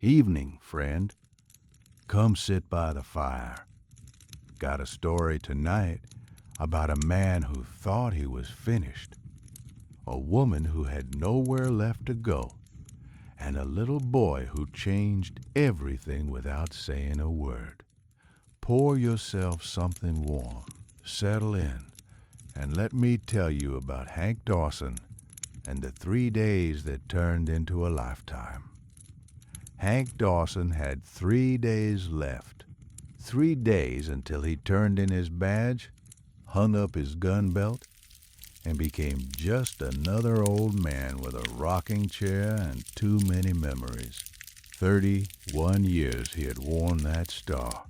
"Evening, friend. Come sit by the fire. Got a story tonight about a man who thought he was finished, a woman who had nowhere left to go, and a little boy who changed everything without saying a word. Pour yourself something warm, settle in, and let me tell you about Hank Dawson and the 3 days that turned into a lifetime." Hank Dawson had 3 days left. 3 days until he turned in his badge, hung up his gun belt, and became just another old man with a rocking chair and too many memories. 31 years he had worn that star,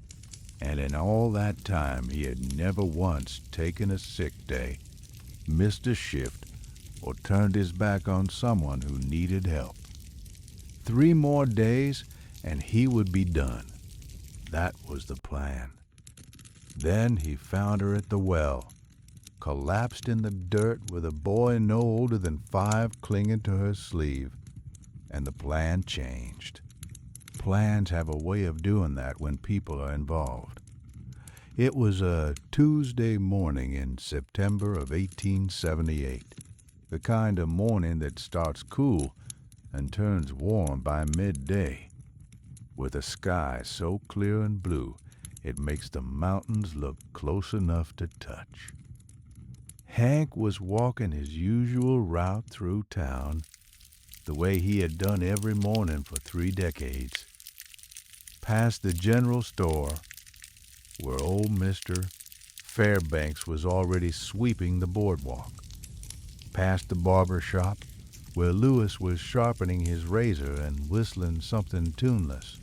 and in all that time he had never once taken a sick day, missed a shift, or turned his back on someone who needed help. 3 more days and he would be done. That was the plan. Then he found her at the well, collapsed in the dirt with a boy no older than 5 clinging to her sleeve, and the plan changed. Plans have a way of doing that when people are involved. It was a Tuesday morning in September of 1878, the kind of morning that starts cool and turns warm by midday, with a sky so clear and blue it makes the mountains look close enough to touch. Hank was walking his usual route through town, the way he had done every morning for 3 decades, past the general store, where old Mr. Fairbanks was already sweeping the boardwalk, past the barber shop, where Lewis was sharpening his razor and whistling something tuneless,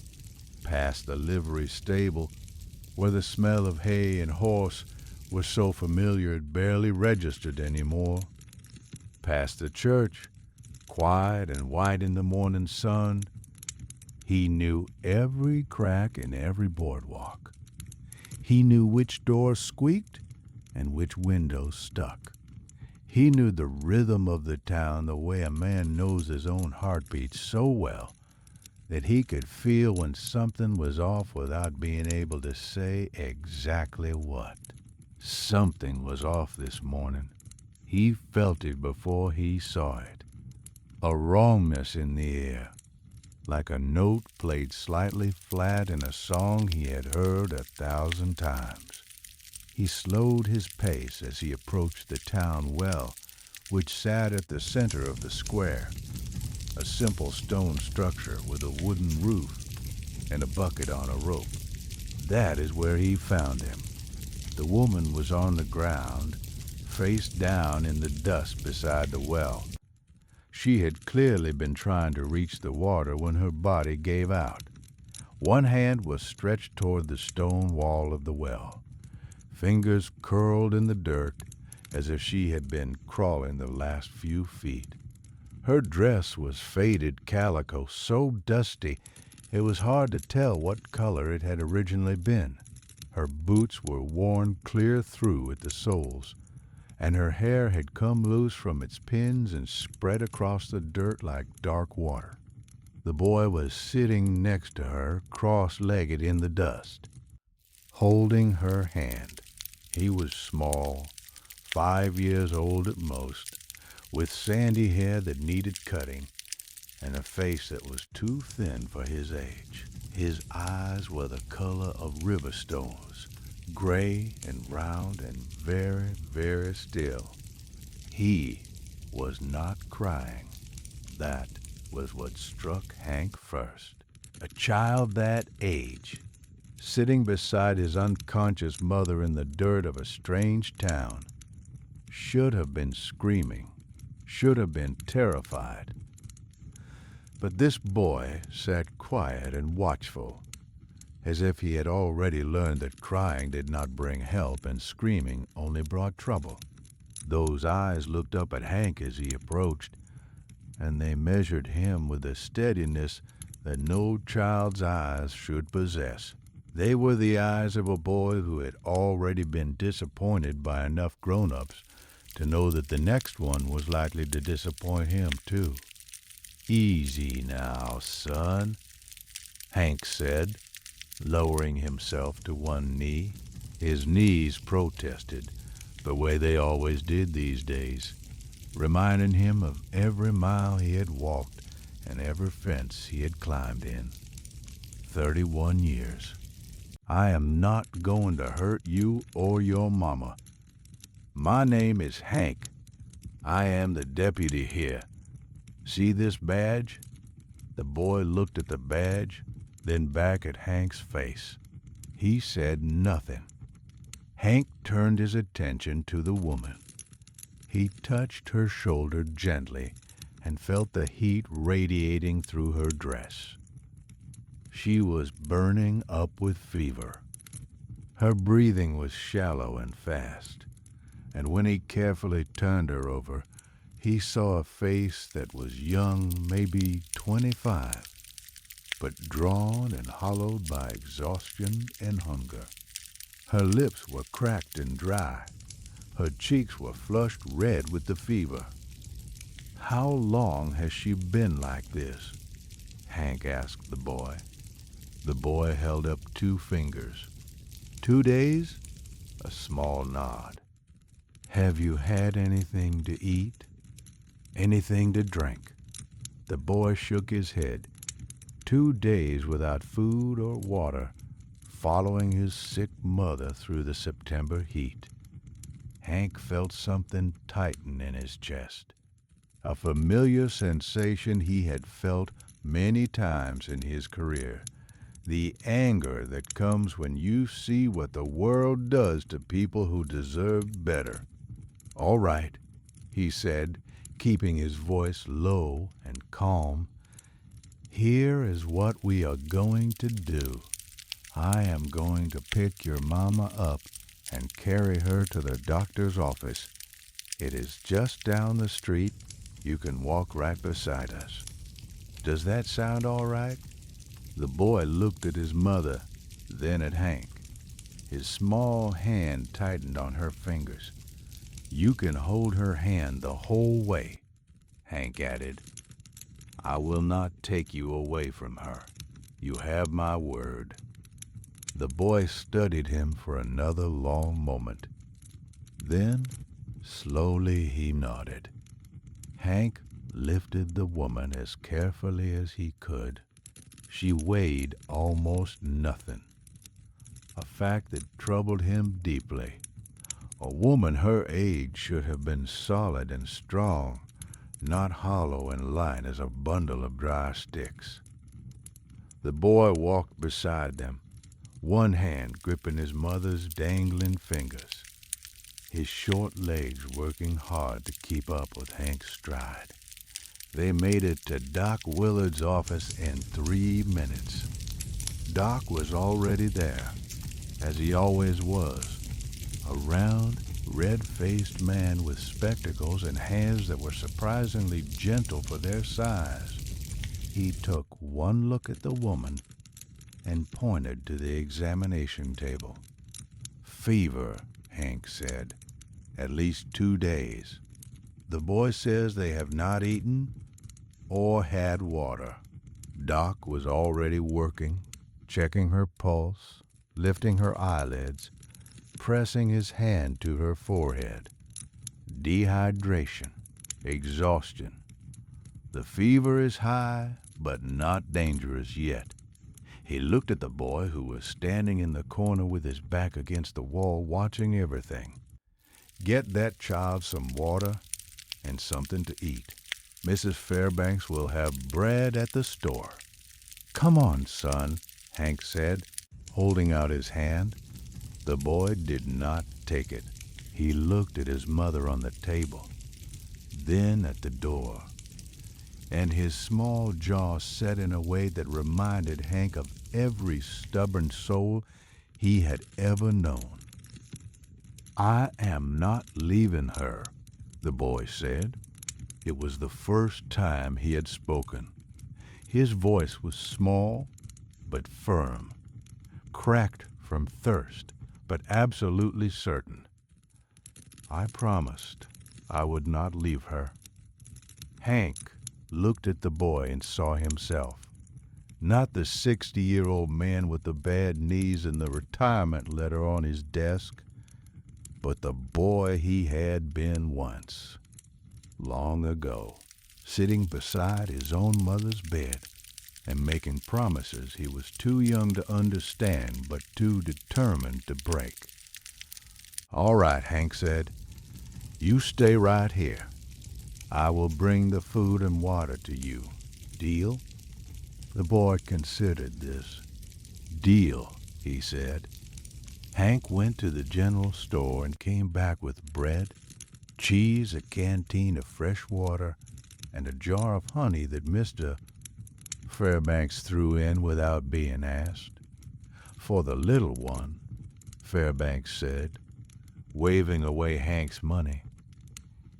past the livery stable, where the smell of hay and horse was so familiar it barely registered anymore, past the church, quiet and white in the morning sun. He knew every crack in every boardwalk. He knew which door squeaked and which window stuck. He knew the rhythm of the town the way a man knows his own heartbeat so well that he could feel when something was off without being able to say exactly what. Something was off this morning. He felt it before he saw it. A wrongness in the air, like a note played slightly flat in a song he had heard 1,000 times. He slowed his pace as he approached the town well, which sat at the center of the square, a simple stone structure with a wooden roof and a bucket on a rope. That is where he found him. The woman was on the ground, face down in the dust beside the well. She had clearly been trying to reach the water when her body gave out. One hand was stretched toward the stone wall of the well. Fingers curled in the dirt as if she had been crawling the last few feet. Her dress was faded calico, so dusty it was hard to tell what color it had originally been. Her boots were worn clear through at the soles, and her hair had come loose from its pins and spread across the dirt like dark water. The boy was sitting next to her, cross-legged in the dust, holding her hand. He was small, 5 years old at most, with sandy hair that needed cutting, and a face that was too thin for his age. His eyes were the color of river stones, gray and round and very, very still. He was not crying. That was what struck Hank first. A child that age, sitting beside his unconscious mother in the dirt of a strange town, should have been screaming, should have been terrified. But this boy sat quiet and watchful, as if he had already learned that crying did not bring help and screaming only brought trouble. Those eyes looked up at Hank as he approached, and they measured him with a steadiness that no child's eyes should possess. They were the eyes of a boy who had already been disappointed by enough grown-ups to know that the next one was likely to disappoint him, too. "Easy now, son. Hank said, lowering himself to one knee. His knees protested, the way they always did these days, reminding him of every mile he had walked and every fence he had climbed in. 31 years. I am not going to hurt you or your mama. My name is Hank. I am the deputy here. See this badge? The boy looked at the badge, then back at Hank's face. He said nothing. Hank turned his attention to the woman. He touched her shoulder gently and felt the heat radiating through her dress. She was burning up with fever. Her breathing was shallow and fast, and when he carefully turned her over, he saw a face that was young, maybe 25, but drawn and hollowed by exhaustion and hunger. Her lips were cracked and dry. Her cheeks were flushed red with the fever. How long has she been like this? Hank asked the boy. The boy held up 2 fingers. 2 days? A small nod. Have you had anything to eat? Anything to drink? The boy shook his head. 2 days without food or water, following his sick mother through the September heat. Hank felt something tighten in his chest. A familiar sensation he had felt many times in his career. The anger that comes when you see what the world does to people who deserve better. All right, he said, keeping his voice low and calm. Here is what we are going to do. I am going to pick your mama up and carry her to the doctor's office. It is just down the street. You can walk right beside us. Does that sound all right? The boy looked at his mother, then at Hank. His small hand tightened on her fingers. You can hold her hand the whole way, Hank added. I will not take you away from her. You have my word. The boy studied him for another long moment. Then, slowly he nodded. Hank lifted the woman as carefully as he could. She weighed almost nothing, a fact that troubled him deeply. A woman her age should have been solid and strong, not hollow and light as a bundle of dry sticks. The boy walked beside them, one hand gripping his mother's dangling fingers, his short legs working hard to keep up with Hank's stride. They made it to Doc Willard's office in 3 minutes. Doc was already there, as he always was, a round, red-faced man with spectacles and hands that were surprisingly gentle for their size. He took one look at the woman and pointed to the examination table. Fever, Hank said. At least 2 days. The boy says they have not eaten or had water. Doc was already working, checking her pulse, lifting her eyelids, pressing his hand to her forehead. Dehydration, exhaustion. The fever is high, but not dangerous yet. He looked at the boy who was standing in the corner with his back against the wall watching everything. Get that child some water and something to eat. Mrs. Fairbanks will have bread at the store. Come on, son, Hank said, holding out his hand. The boy did not take it. He looked at his mother on the table, then at the door, and his small jaw set in a way that reminded Hank of every stubborn soul he had ever known. I am not leaving her, the boy said. It was the first time he had spoken. His voice was small but firm, cracked from thirst, but absolutely certain. I promised I would not leave her. Hank looked at the boy and saw himself. Not the 60-year-old man with the bad knees and the retirement letter on his desk, but the boy he had been once, long ago, sitting beside his own mother's bed and making promises he was too young to understand but too determined to break. "All right," Hank said. "You stay right here. I will bring the food and water to you. Deal?" The boy considered this. "Deal," he said. Hank went to the general store and came back with bread, cheese, a canteen of fresh water, and a jar of honey that Mr. Fairbanks threw in without being asked. "For the little one," Fairbanks said, waving away Hank's money.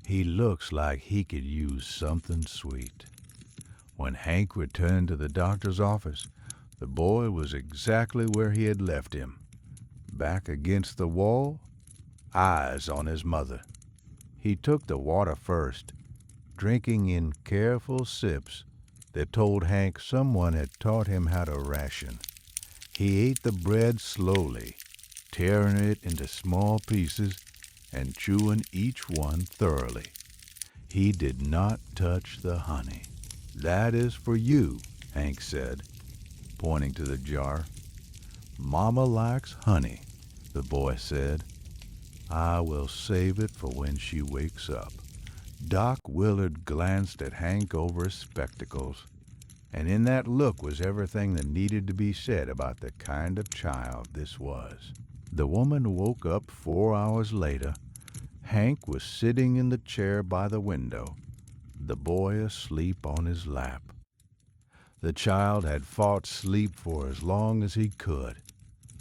"He looks like he could use something sweet." When Hank returned to the doctor's office, the boy was exactly where he had left him, back against the wall, eyes on his mother. He took the water first, drinking in careful sips that told Hank someone had taught him how to ration. He ate the bread slowly, tearing it into small pieces and chewing each one thoroughly. He did not touch the honey. "That is for you," Hank said, pointing to the jar. "Mama likes honey," the boy said. "I will save it for when she wakes up." Doc Willard glanced at Hank over his spectacles, and in that look was everything that needed to be said about the kind of child this was. The woman woke up 4 hours later. Hank was sitting in the chair by the window, the boy asleep on his lap. The child had fought sleep for as long as he could,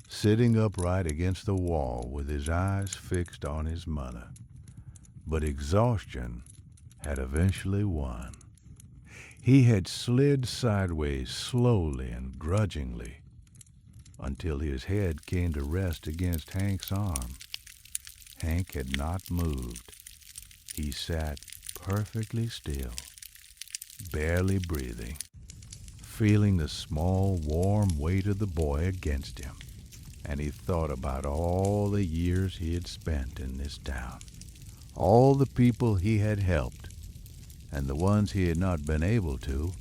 sitting upright against the wall with his eyes fixed on his mother. But exhaustion had eventually won. He had slid sideways slowly and grudgingly until his head came to rest against Hank's arm. Hank had not moved. He sat perfectly still, barely breathing, feeling the small, warm weight of the boy against him, and he thought about all the years he had spent in this town, all the people he had helped, and the ones he had not been able to,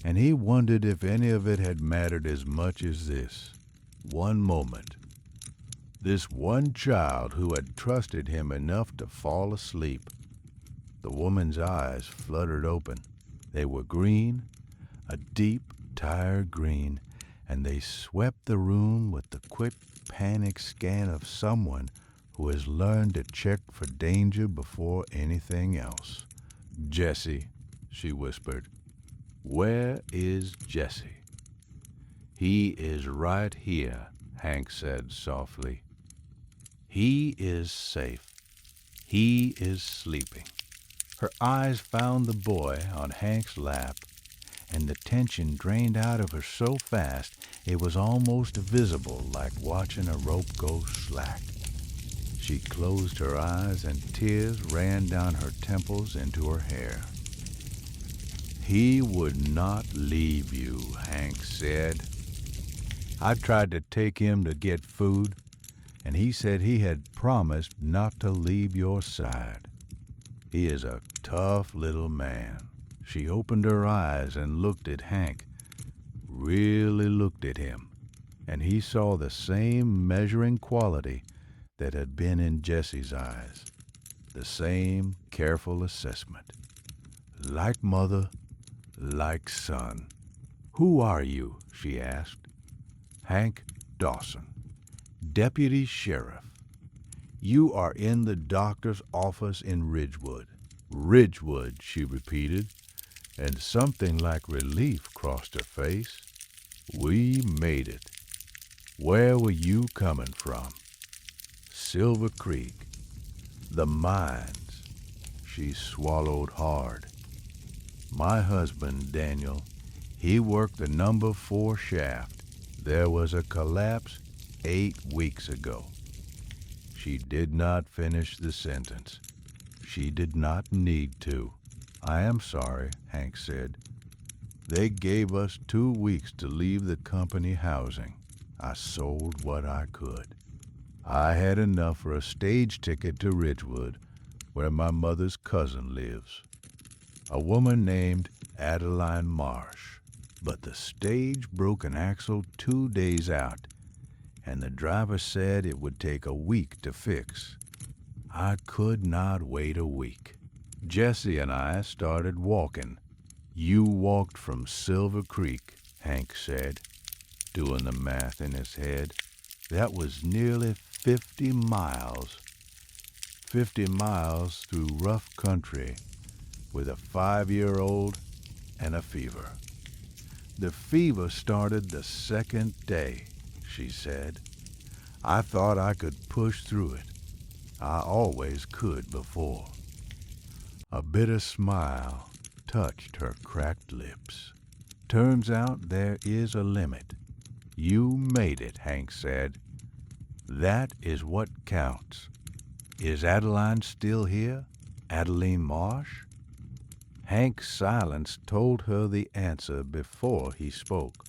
and he wondered if any of it had mattered as much as this one moment, this one child who had trusted him enough to fall asleep. The woman's eyes fluttered open. They were green, a deep, tired green, and they swept the room with the quick, panic scan of someone who has learned to check for danger before anything else. "Jesse," she whispered. "Where is Jesse?" "He is right here," Hank said softly. "He is safe. He is sleeping." Her eyes found the boy on Hank's lap, and the tension drained out of her so fast it was almost visible, like watching a rope go slack. She closed her eyes and tears ran down her temples into her hair. "He would not leave you," Hank said. "I tried to take him to get food, and he said he had promised not to leave your side. He is a tough little man." She opened her eyes and looked at Hank, really looked at him, and he saw the same measuring quality that had been in Jesse's eyes, the same careful assessment. Like mother, like son. "Who are you?" she asked. "Hank Dawson, Deputy Sheriff. You are in the doctor's office in Ridgewood." "Ridgewood," she repeated, and something like relief crossed her face. "We made it. Where were you coming from?" "Silver Creek. The mines." She swallowed hard. "My husband, Daniel, he worked the number 4 shaft. There was a collapse 8 weeks ago." She did not finish the sentence. She did not need to. "I am sorry," Hank said. They gave us 2 weeks to leave the company housing. I sold what I could. I had enough for a stage ticket to Ridgewood, where my mother's cousin lives, a woman named Adeline Marsh. But the stage broke an axle 2 days out, and the driver said it would take a week to fix. I could not wait a week. Jesse and I started walking. You walked from Silver Creek, Hank said, doing the math in his head. That was nearly 50 miles. 50 miles through rough country with a 5-year-old and a fever. The fever started the second day, she said. I thought I could push through it. I always could before. A bitter smile touched her cracked lips. Turns out there is a limit. You made it, Hank said. That is what counts. Is Adeline still here? Adeline Marsh? Hank's silence told her the answer before he spoke.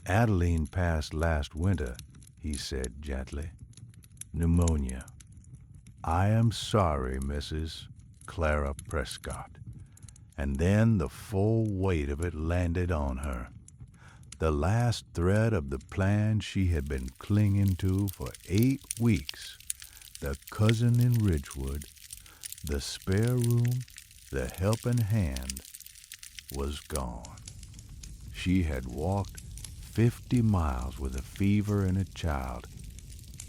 Adeline passed last winter, he said gently. Pneumonia. I am sorry, Mrs. Clara Prescott. And then the full weight of it landed on her. The last thread of the plan she had been clinging to for 8 weeks. The cousin in Ridgewood, the spare room, the helping hand, was gone. She had walked 50 miles with a fever and a child,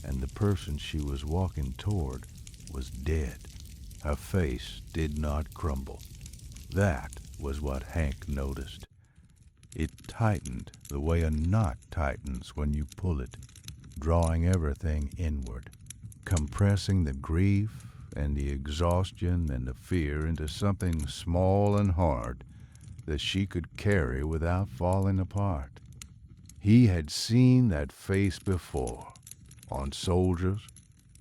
and the person she was walking toward was dead. Her face did not crumble. That was what Hank noticed. It tightened the way a knot tightens when you pull it, drawing everything inward, compressing the grief and the exhaustion and the fear into something small and hard that she could carry without falling apart. He had seen that face before, on soldiers,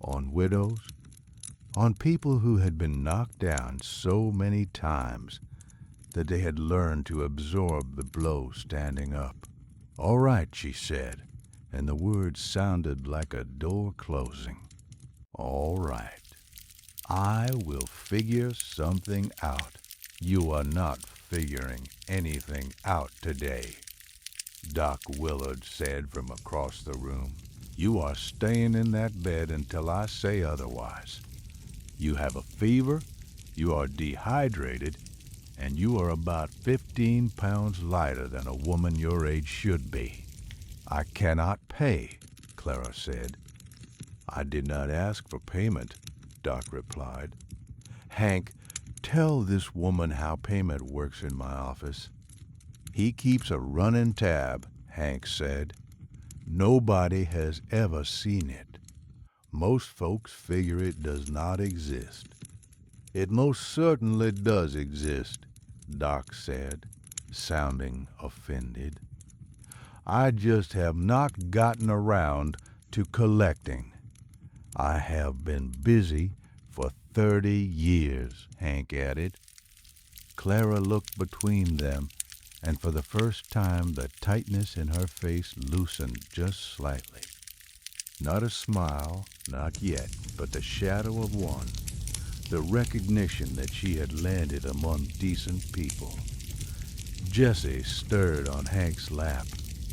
on widows, on people who had been knocked down so many times that they had learned to absorb the blow standing up. All right, she said, and the words sounded like a door closing. All right. I will figure something out. You are not figuring anything out today, Doc Willard said from across the room. You are staying in that bed until I say otherwise. You have a fever, you are dehydrated, and you are about 15 pounds lighter than a woman your age should be. I cannot pay, Clara said. I did not ask for payment, Doc replied. Hank, tell this woman how payment works in my office. He keeps a running tab, Hank said. Nobody has ever seen it. Most folks figure it does not exist. It most certainly does exist, Doc said, sounding offended. I just have not gotten around to collecting. I have been busy for 30 years, Hank added. Clara looked between them, and for the first time the tightness in her face loosened just slightly. Not a smile, not yet, but the shadow of one, the recognition that she had landed among decent people. Jesse stirred on Hank's lap,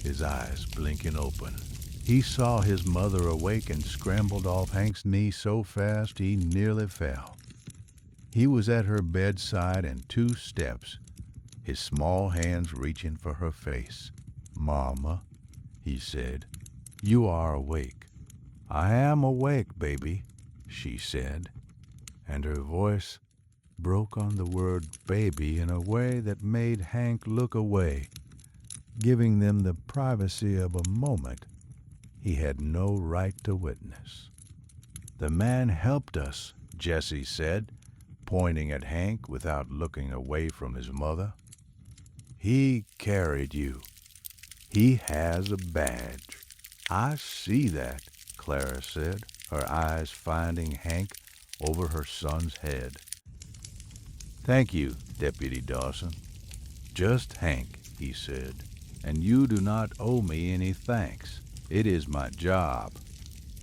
his eyes blinking open. He saw his mother awake and scrambled off Hank's knee so fast he nearly fell. He was at her bedside in 2 steps, his small hands reaching for her face. Mama, he said, you are awake. I am awake, baby, she said, and her voice broke on the word baby in a way that made Hank look away, giving them the privacy of a moment he had no right to witness. The man helped us, Jesse said, pointing at Hank without looking away from his mother. He carried you. He has a badge. I see that, Clara said, her eyes finding Hank over her son's head. Thank you, Deputy Dawson. Just Hank, he said, "and you do not owe me any thanks. It is my job."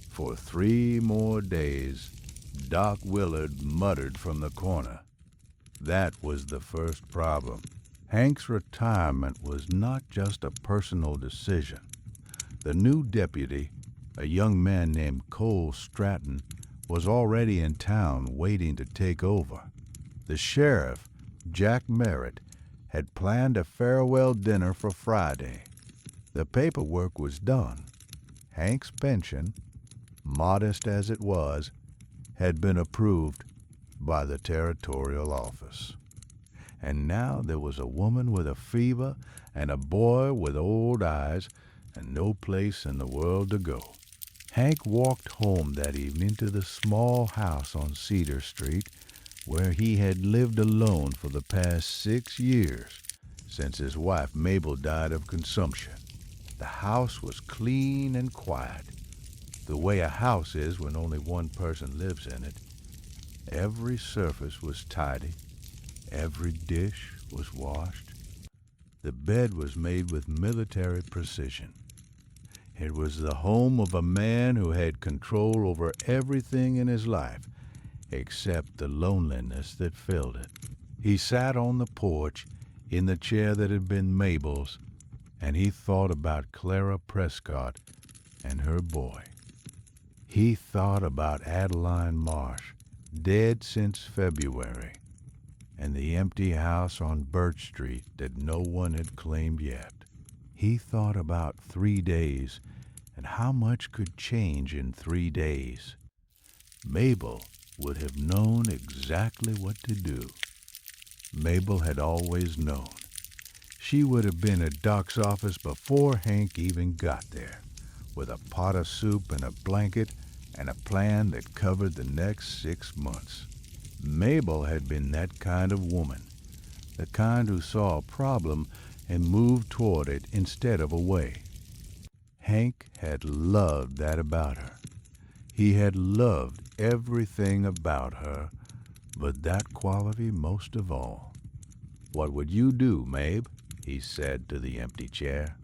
For 3 more days, Doc Willard muttered from the corner. That was the first problem. Hank's retirement was not just a personal decision. The new deputy, a young man named Cole Stratton, was already in town waiting to take over. The sheriff, Jack Merritt, had planned a farewell dinner for Friday. The paperwork was done. Hank's pension, modest as it was, had been approved by the territorial office. And now there was a woman with a fever and a boy with old eyes and no place in the world to go. Hank walked home that evening to the small house on Cedar Street where he had lived alone for the past 6 years, since his wife Mabel died of consumption. The house was clean and quiet, the way a house is when only one person lives in it. Every surface was tidy. Every dish was washed. The bed was made with military precision. It was the home of a man who had control over everything in his life, except the loneliness that filled it. He sat on the porch in the chair that had been Mabel's, and he thought about Clara Prescott and her boy. He thought about Adeline Marsh, dead since February, and the empty house on Birch Street that no one had claimed yet. He thought about 3 days and how much could change in 3 days. Mabel would have known exactly what to do. Mabel had always known. She would have been at Doc's office before Hank even got there, with a pot of soup and a blanket and a plan that covered the next 6 months. Mabel had been that kind of woman, the kind who saw a problem and moved toward it instead of away. Hank had loved that about her. He had loved everything about her, but that quality most of all. "What would you do, Mabe?" he said to the empty chair.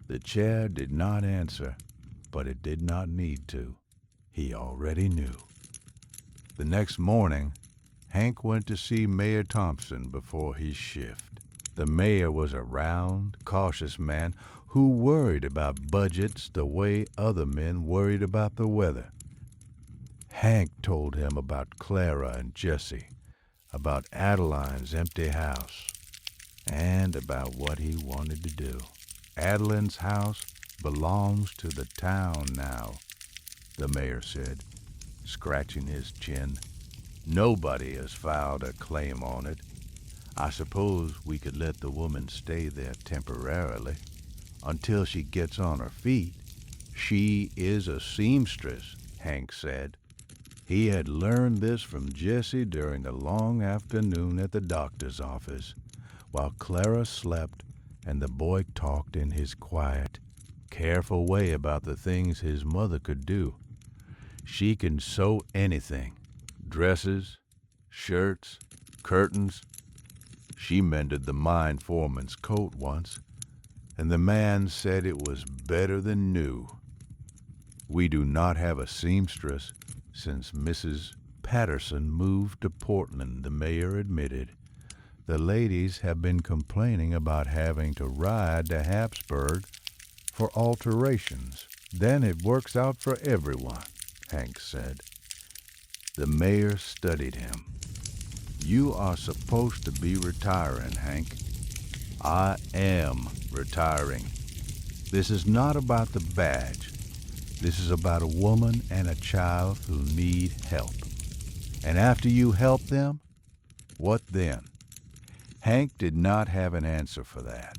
The chair did not answer, but it did not need to. He already knew. The next morning, Hank went to see Mayor Thompson before his shift. The mayor was a round, cautious man who worried about budgets the way other men worried about the weather. Hank told him about Clara and Jessie, about Adeline's empty house, and about what he wanted to do. "Adeline's house belongs to the town now," the mayor said, scratching his chin. "Nobody has filed a claim on it. I suppose we could let the woman stay there temporarily, until she gets on her feet." "She is a seamstress," Hank said. He had learned this from Jessie during the long afternoon at the doctor's office, while Clara slept and the boy talked in his quiet, careful way about the things his mother could do. "She can sew anything, dresses, shirts, curtains. She mended the mine foreman's coat once, and the man said it was better than new. We do not have a seamstress since Mrs. Patterson moved to Portland," the mayor admitted. "The ladies have been complaining about having to ride to Hapsburg for alterations. Then it works out for everyone," Hank said. The mayor studied him. "You are supposed to be retiring, Hank." "I am retiring. This is not about the badge. This is about a woman and a child who need help. And after you help them, what then?" Hank did not have an answer for that.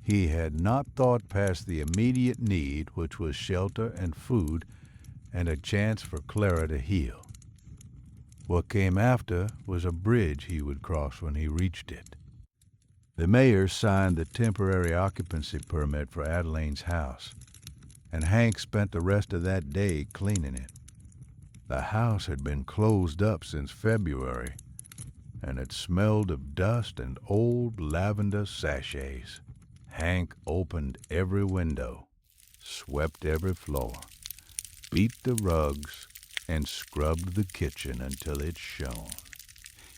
He had not thought past the immediate need, which was shelter and food and a chance for Clara to heal. What came after was a bridge he would cross when he reached it. The mayor signed the temporary occupancy permit for Adeline's house, and Hank spent the rest of that day cleaning it. The house had been closed up since February, and it smelled of dust and old lavender sachets. Hank opened every window, swept every floor, beat the rugs, and scrubbed the kitchen until it shone.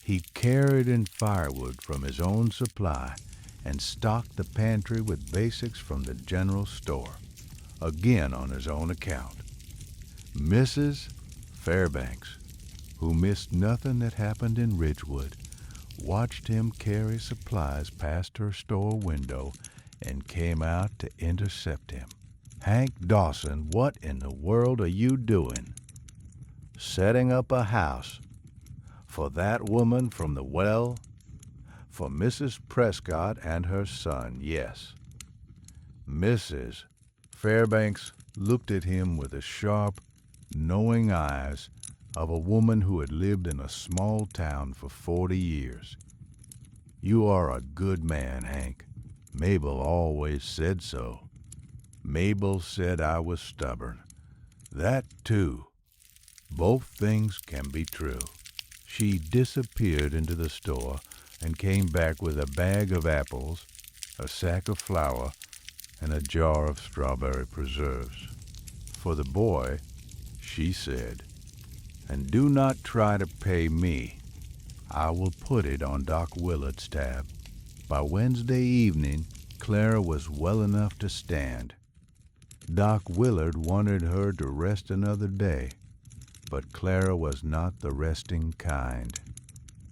He carried in firewood from his own supply and stocked the pantry with basics from the general store, again on his own account. Mrs. Fairbanks, who missed nothing that happened in Ridgewood, watched him carry supplies past her store window and came out to intercept him. "Hank Dawson, what in the world are you doing?" "Setting up a house. For that woman from the well? For Mrs. Prescott and her son, yes." Mrs. Fairbanks looked at him with the sharp, knowing eyes of a woman who had lived in a small town for 40 years. "You are a good man, Hank. Mabel always said so. Mabel said I was stubborn. That, too. Both things can be true." She disappeared into the store and came back with a bag of apples, a sack of flour, and a jar of strawberry preserves. For the boy, she said, "And do not try to pay me. I will put it on Doc Willard's tab." By Wednesday evening, Clara was well enough to stand. Doc Willard wanted her to rest another day, but Clara was not the resting kind.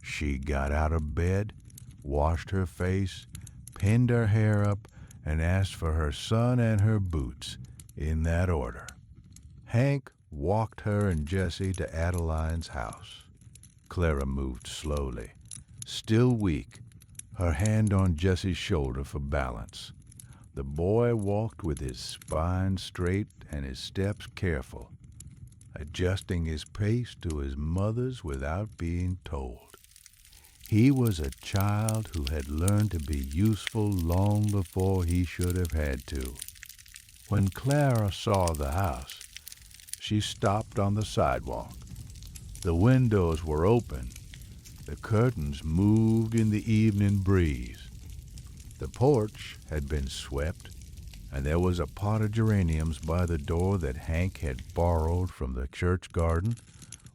She got out of bed, washed her face, pinned her hair up, and asked for her son and her boots, in that order. Hank walked her and Jessie to Adeline's house. Clara moved slowly, still weak, her hand on Jessie's shoulder for balance. The boy walked with his spine straight and his steps careful, adjusting his pace to his mother's without being told. He was a child who had learned to be useful long before he should have had to. When Clara saw the house, she stopped on the sidewalk. The windows were open. The curtains moved in the evening breeze. The porch had been swept, and there was a pot of geraniums by the door that Hank had borrowed from the church garden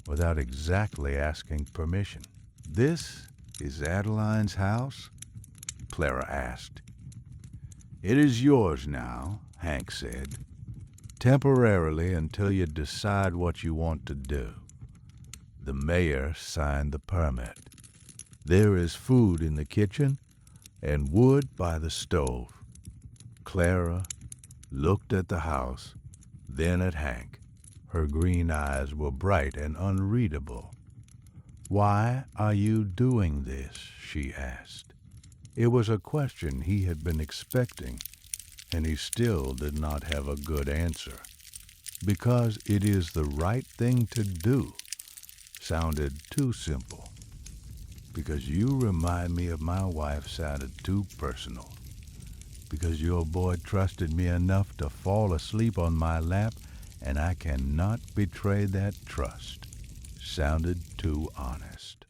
without exactly asking permission. "This is Adeline's house?" Clara asked. "It is yours now," Hank said, "temporarily until you decide what you want to do." The mayor signed the permit. There is food in the kitchen and wood by the stove. Clara looked at the house, then at Hank. Her green eyes were bright and unreadable. "Why are you doing this?" she asked. It was a question he had been expecting, and he still did not have a good answer. "Because it is the right thing to do," sounded too simple. "Because you remind me of my wife" sounded too personal. "Because your boy trusted me enough to fall asleep on my lap, and I cannot betray that trust" sounded too honest.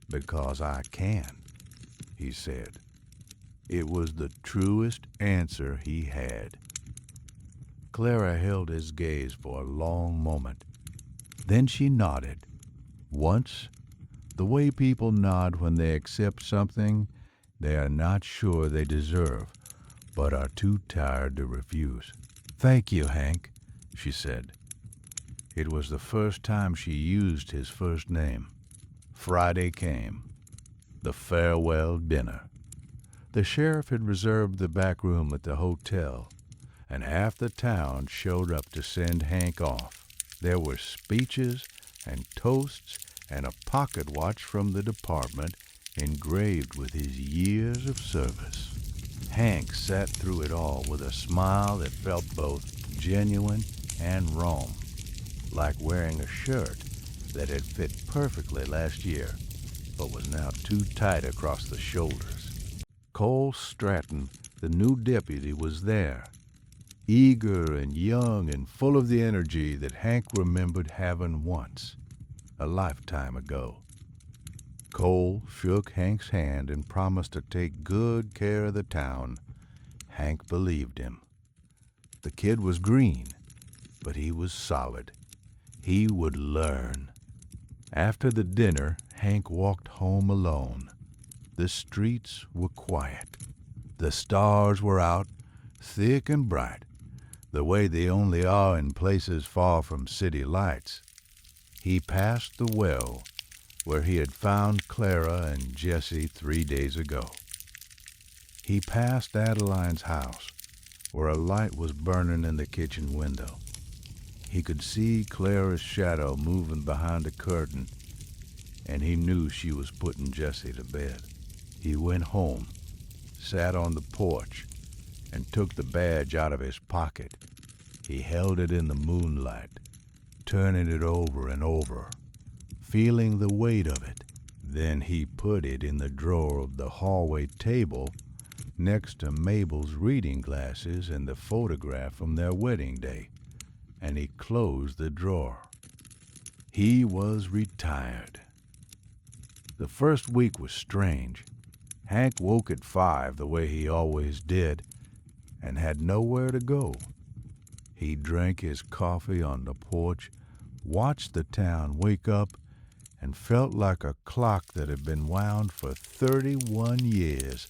"Because I can," he said. It was the truest answer he had. Clara held his gaze for a long moment. Then she nodded. Once, the way people nod when they accept something they are not sure they deserve, but are too tired to refuse. "Thank you, Hank," she said. It was the first time she used his first name. Friday came. The farewell dinner. The sheriff had reserved the back room at the hotel, and half the town showed up to send Hank off. There were speeches and toasts and a pocket watch from the department engraved with his years of service. Hank sat through it all with a smile that felt both genuine and wrong, like wearing a shirt that had fit perfectly last year, but was now too tight across the shoulders. Cole Stratton, the new deputy, was there, eager and young and full of the energy that Hank remembered having once, a lifetime ago. Cole shook Hank's hand and promised to take good care of the town. Hank believed him. The kid was green, but he was solid. He would learn. After the dinner, Hank walked home alone. The streets were quiet. The stars were out, thick and bright, the way they only are in places far from city lights. He passed the well where he had found Clara and Jessie 3 days ago. He passed Adeline's house, where a light was burning in the kitchen window. He could see Clara's shadow moving behind a curtain, and he knew she was putting Jessie to bed. He went home, sat on the porch, and took the badge out of his pocket. He held it in the moonlight, turning it over and over, feeling the weight of it. Then he put it in the drawer of the hallway table next to Mabel's reading glasses and the photograph from their wedding day, and he closed the drawer. He was retired. The first week was strange. Hank woke at 5 the way he always did and had nowhere to go. He drank his coffee on the porch, watched the town wake up, and felt like a clock that had been wound for 31 years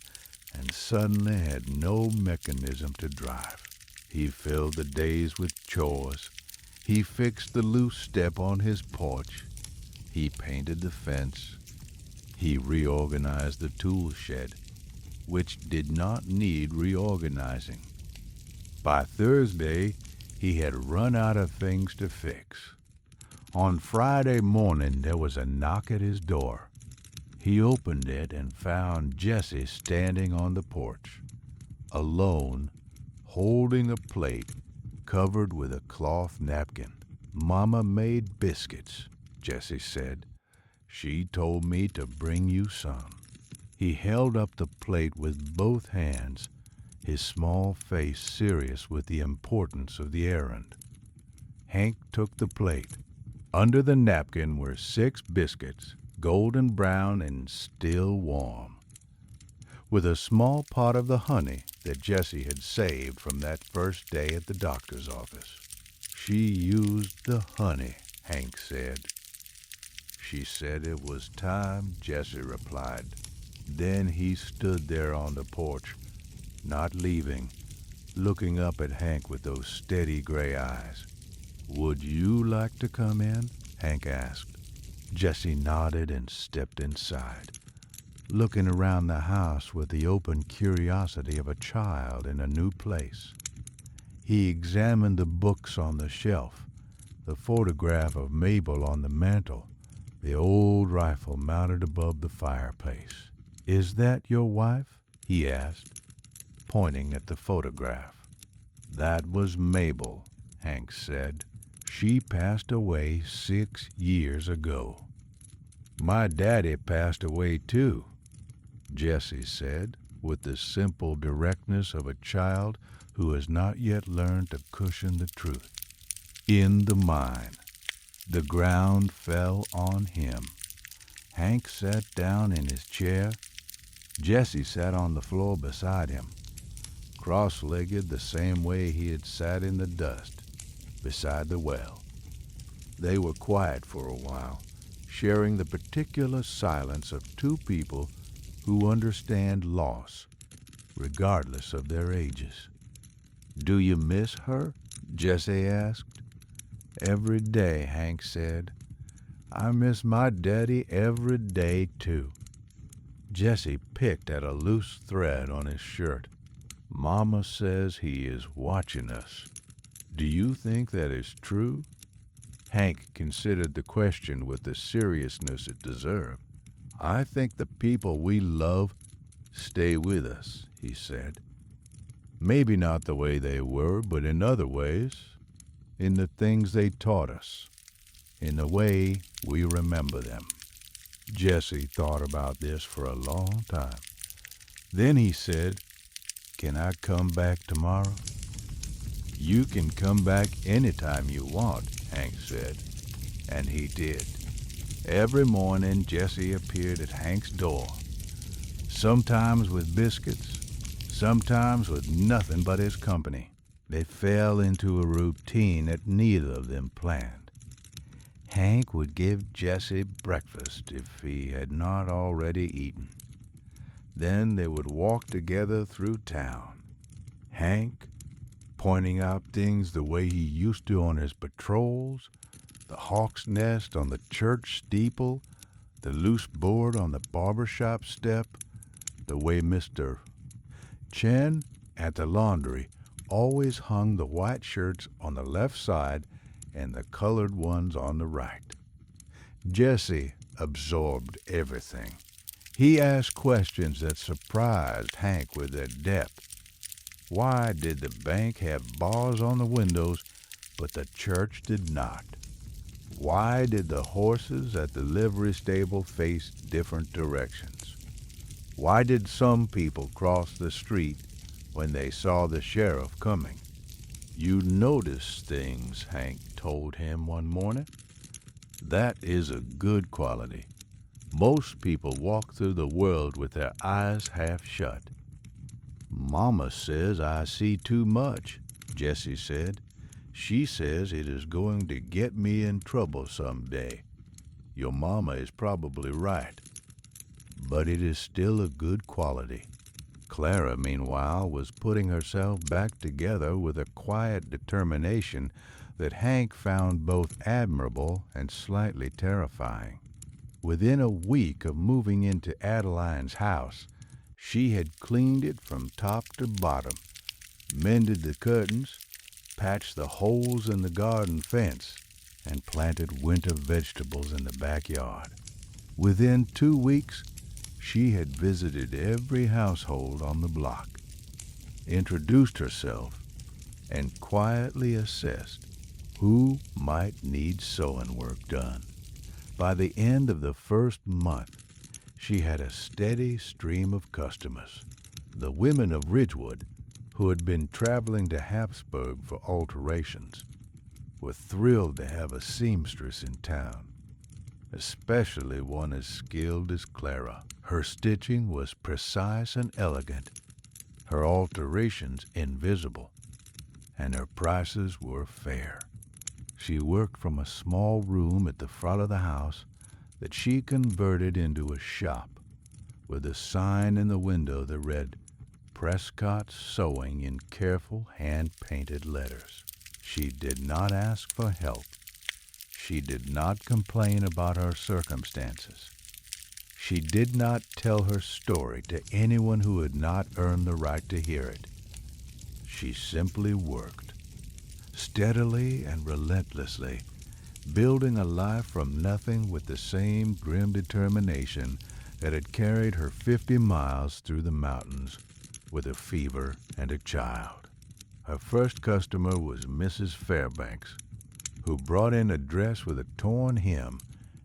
and suddenly had no mechanism to drive. He filled the days with chores. He fixed the loose step on his porch. He painted the fence. He reorganized the tool shed, which did not need reorganizing. By Thursday, he had run out of things to fix. On Friday morning, there was a knock at his door. He opened it and found Jessie standing on the porch, alone, holding a plate covered with a cloth napkin. "Mama made biscuits," Jessie said. "She told me to bring you some." He held up the plate with both hands, his small face serious with the importance of the errand. Hank took the plate. Under the napkin were 6 biscuits, golden brown and still warm, with a small pot of the honey that Jessie had saved from that first day at the doctor's office. "She used the honey," Hank said. "She said it was time," Jessie replied. Then he stood there on the porch, not leaving, looking up at Hank with those steady gray eyes. "Would you like to come in?" Hank asked. Jessie nodded and stepped inside, looking around the house with the open curiosity of a child in a new place. He examined the books on the shelf, the photograph of Mabel on the mantel, the old rifle mounted above the fireplace. "Is that your wife?" he asked, pointing at the photograph. "That was Mabel," Hank said. "She passed away 6 years ago." "My daddy passed away too," Jessie said, with the simple directness of a child who has not yet learned to cushion the truth. In the mine. The ground fell on him. Hank sat down in his chair. Jessie sat on the floor beside him, cross-legged the same way he had sat in the dust beside the well. They were quiet for a while, sharing the particular silence of 2 people who understand loss, regardless of their ages. "Do you miss her?" Jessie asked. "Every day," Hank said. "I miss my daddy every day, too." Jessie picked at a loose thread on his shirt. "Mama says he is watching us. Do you think that is true?" Hank considered the question with the seriousness it deserved. "I think the people we love stay with us," he said. "Maybe not the way they were, but in other ways, in the things they taught us, in the way we remember them." Jessie thought about this for a long time. Then he said, "Can I come back tomorrow?" "You can come back anytime you want," Hank said, and he did. Every morning Jessie appeared at Hank's door, sometimes with biscuits, sometimes with nothing but his company. They fell into a routine that neither of them planned. Hank would give Jessie breakfast if he had not already eaten. Then they would walk together through town. Hank pointing out things the way he used to on his patrols, the hawk's nest on the church steeple, the loose board on the barber shop step, the way Mr. Chen at the laundry always hung the white shirts on the left side and the colored ones on the right. Jessie absorbed everything. He asked questions that surprised Hank with their depth. Why did the bank have bars on the windows, but the church did not? Why did the horses at the livery stable face different directions? Why did some people cross the street when they saw the sheriff coming? You notice things, Hank told him one morning. That is a good quality. Most people walk through the world with their eyes half shut. Mama says I see too much, Jessie said. She says it is going to get me in trouble someday. Your mama is probably right, but it is still a good quality. Clara, meanwhile, was putting herself back together with a quiet determination that Hank found both admirable and slightly terrifying. Within a week of moving into Adeline's house, she had cleaned it from top to bottom, mended the curtains, patched the holes in the garden fence, and planted winter vegetables in the backyard. Within 2 weeks, she had visited every household on the block, introduced herself, and quietly assessed who might need sewing work done. By the end of the first month, she had a steady stream of customers. The women of Ridgewood, who had been traveling to Habsburg for alterations, were thrilled to have a seamstress in town, especially one as skilled as Clara. Her stitching was precise and elegant, her alterations invisible, and her prices were fair. She worked from a small room at the front of the house that she converted into a shop, with a sign in the window that read, Prescott Sewing in careful hand-painted letters. She did not ask for help. She did not complain about her circumstances. She did not tell her story to anyone who had not earned the right to hear it. She simply worked, steadily and relentlessly, building a life from nothing with the same grim determination that had carried her 50 miles through the mountains with a fever and a child. Her first customer was Mrs. Fairbanks, who brought in a dress with a torn hem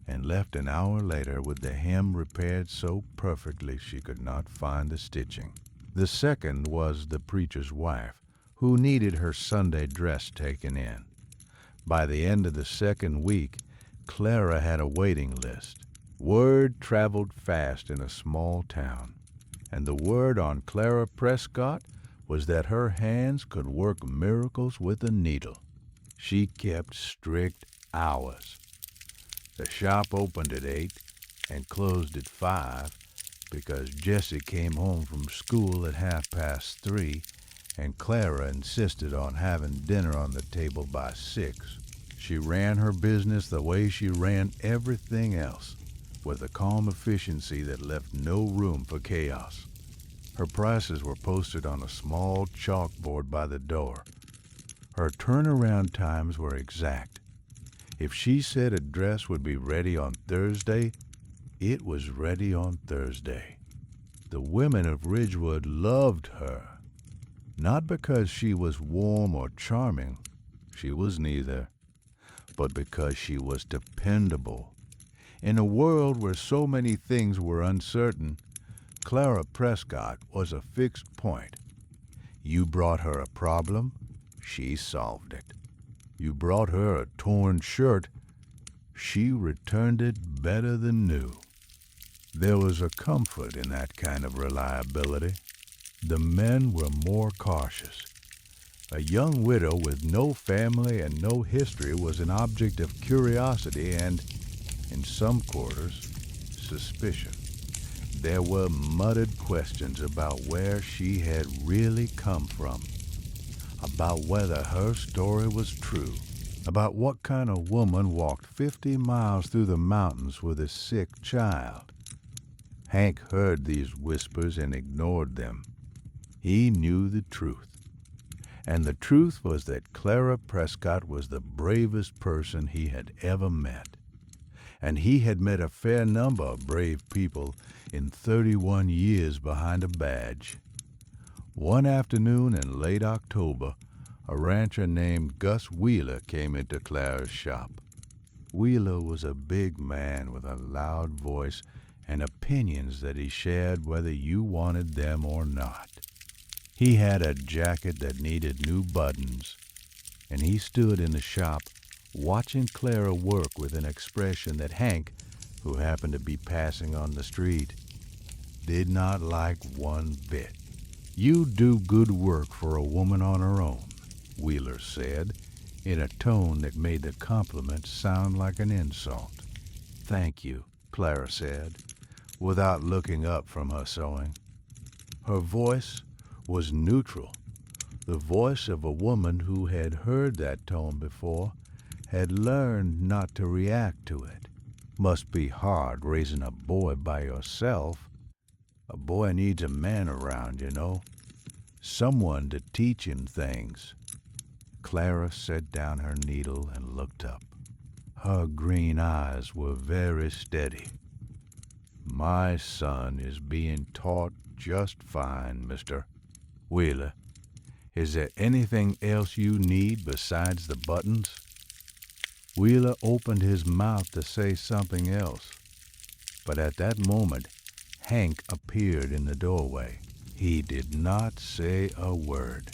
and left an hour later with the hem repaired so perfectly she could not find the stitching. The second was the preacher's wife, who needed her Sunday dress taken in. By the end of the second week, Clara had a waiting list. Word traveled fast in a small town, and the word on Clara Prescott was that her hands could work miracles with a needle. She kept strict hours. The shop opened at 8 and closed at 5 because Jessie came home from school at 3:30, and Clara insisted on having dinner on the table by 6. She ran her business the way she ran everything else, with a calm efficiency that left no room for chaos. Her prices were posted on a small chalkboard by the door. Her turnaround times were exact. If she said a dress would be ready on Thursday, it was ready on Thursday. The women of Ridgewood loved her, not because she was warm or charming, she was neither, but because she was dependable. In a world where so many things were uncertain, Clara Prescott was a fixed point. You brought her a problem, she solved it. You brought her a torn shirt, she returned it better than new. There was a comfort in that kind of reliability. The men were more cautious. A young widow with no family and no history was an object of curiosity and, in some quarters, suspicion. There were muttered questions about where she had really come from, about whether her story was true, about what kind of woman walked 50 miles through the mountains with a sick child. Hank heard these whispers and ignored them. He knew the truth. And the truth was that Clara Prescott was the bravest person he had ever met. And he had met a fair number of brave people in 31 years behind a badge. One afternoon in late October, a rancher named Gus Wheeler came into Clara's shop. Wheeler was a big man with a loud voice and opinions that he shared whether you wanted them or not. He had a jacket that needed new buttons, and he stood in the shop watching Clara work with an expression that Hank, who happened to be passing on the street, did not like one bit. "You do good work for a woman on her own," Wheeler said, in a tone that made the compliment sound like an insult. "Thank you," Clara said, without looking up from her sewing. Her voice was neutral, the voice of a woman who had heard that tone before, had learned not to react to it. Must be hard raising a boy by yourself. A boy needs a man around, you know. Someone to teach him things. Clara set down her needle and looked up. Her green eyes were very steady. "My son is being taught just fine, Mr. Wheeler. Is there anything else you need besides the buttons?" Wheeler opened his mouth to say something else, but at that moment Hank appeared in the doorway. He did not say a word.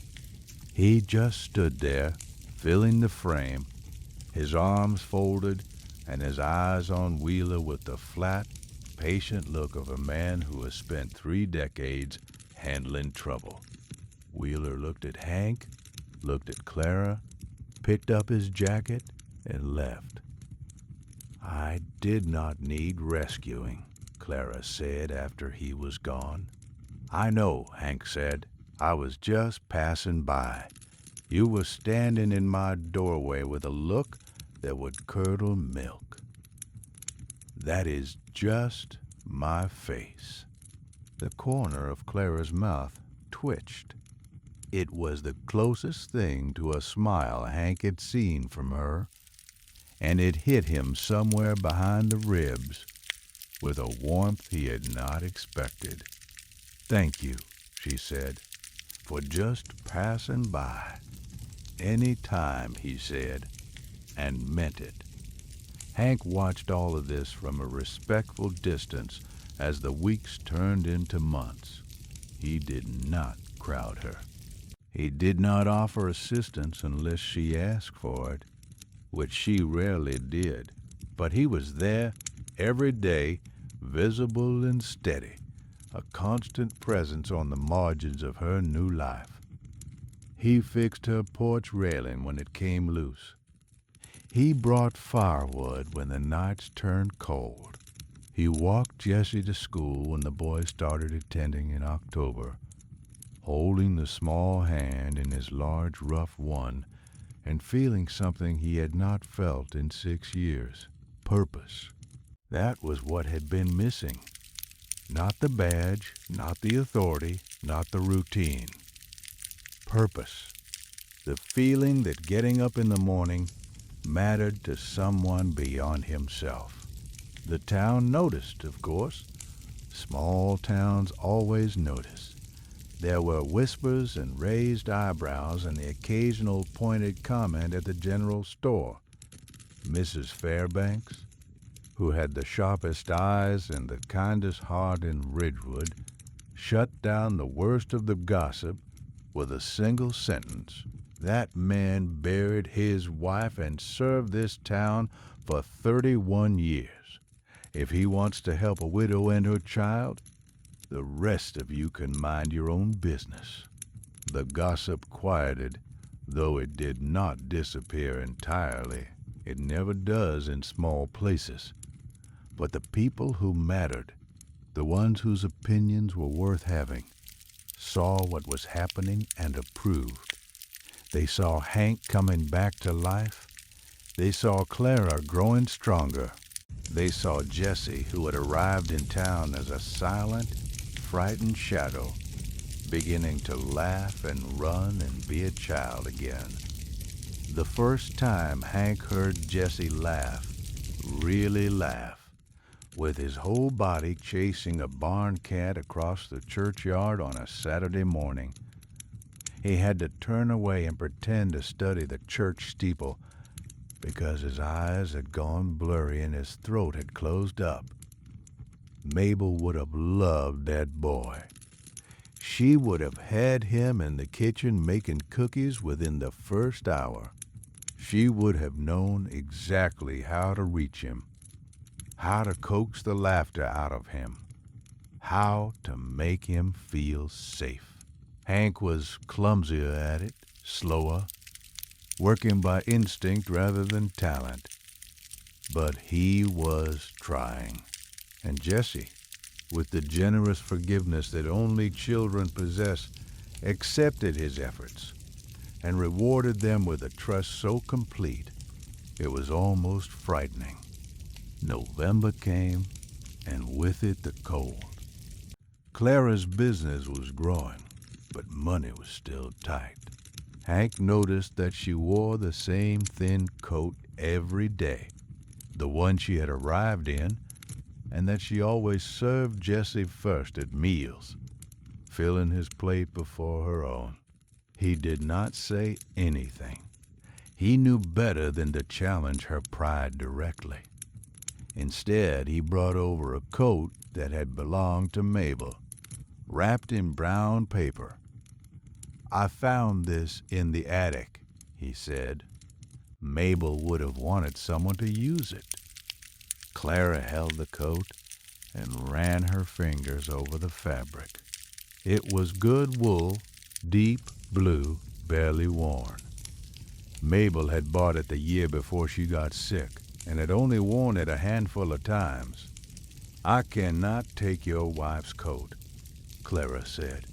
He just stood there, filling the frame, his arms folded and his eyes on Wheeler with the flat, patient look of a man who has spent 3 decades handling trouble. Wheeler looked at Hank, looked at Clara, picked up his jacket, and left. "I did not need rescuing," Clara said after he was gone. "I know," Hank said. "I was just passing by. You were standing in my doorway with a look that would curdle milk. That is just my face." The corner of Clara's mouth twitched. It was the closest thing to a smile Hank had seen from her, and it hit him somewhere behind the ribs with a warmth he had not expected. "Thank you," she said, "for just passing by." "Any time," he said, and meant it. Hank watched all of this from a respectful distance as the weeks turned into months. He did not crowd her. He did not offer assistance unless she asked for it, which she rarely did, but he was there every day, visible and steady, a constant presence on the margins of her new life. He fixed her porch railing when it came loose. He brought firewood when the nights turned cold. He walked Jessie to school when the boys started attending in October, holding the small hand in his large, rough one and feeling something he had not felt in 6 years. Purpose. That was what had been missing. Not the badge, not the authority, not the routine. Purpose. The feeling that getting up in the morning mattered to someone beyond himself. The town noticed, of course. Small towns always notice. There were whispers and raised eyebrows and the occasional pointed comment at the general store. Mrs. Fairbanks, who had the sharpest eyes and the kindest heart in Ridgewood, shut down the worst of the gossip with a single sentence. That man buried his wife and served this town for 31 years. If he wants to help a widow and her child, the rest of you can mind your own business." The gossip quieted, though it did not disappear entirely. It never does in small places. But the people who mattered, the ones whose opinions were worth having, saw what was happening and approved. They saw Hank coming back to life. They saw Clara growing stronger. They saw Jessie, who had arrived in town as a silent, frightened shadow, beginning to laugh and run and be a child again. The first time Hank heard Jessie laugh, really laugh, with his whole body chasing a barn cat across the churchyard on a Saturday morning. He had to turn away and pretend to study the church steeple because his eyes had gone blurry and his throat had closed up. Mabel would have loved that boy. She would have had him in the kitchen making cookies within the first hour. She would have known exactly how to reach him, how to coax the laughter out of him, how to make him feel safe. Hank was clumsier at it, slower, working by instinct rather than talent. But he was trying. And Jessie, with the generous forgiveness that only children possess, accepted his efforts and rewarded them with a trust so complete it was almost frightening. November came, and with it the cold. Clara's business was growing, but money was still tight. Hank noticed that she wore the same thin coat every day, the one she had arrived in, and that she always served Jessie first at meals, filling his plate before her own. He did not say anything. He knew better than to challenge her pride directly. Instead, he brought over a coat that had belonged to Mabel, wrapped in brown paper. "I found this in the attic," he said. Mabel would have wanted someone to use it. Clara held the coat and ran her fingers over the fabric. It was good wool, deep blue, barely worn. Mabel had bought it the year before she got sick and had only worn it a handful of times. "I cannot take your wife's coat," Clara said.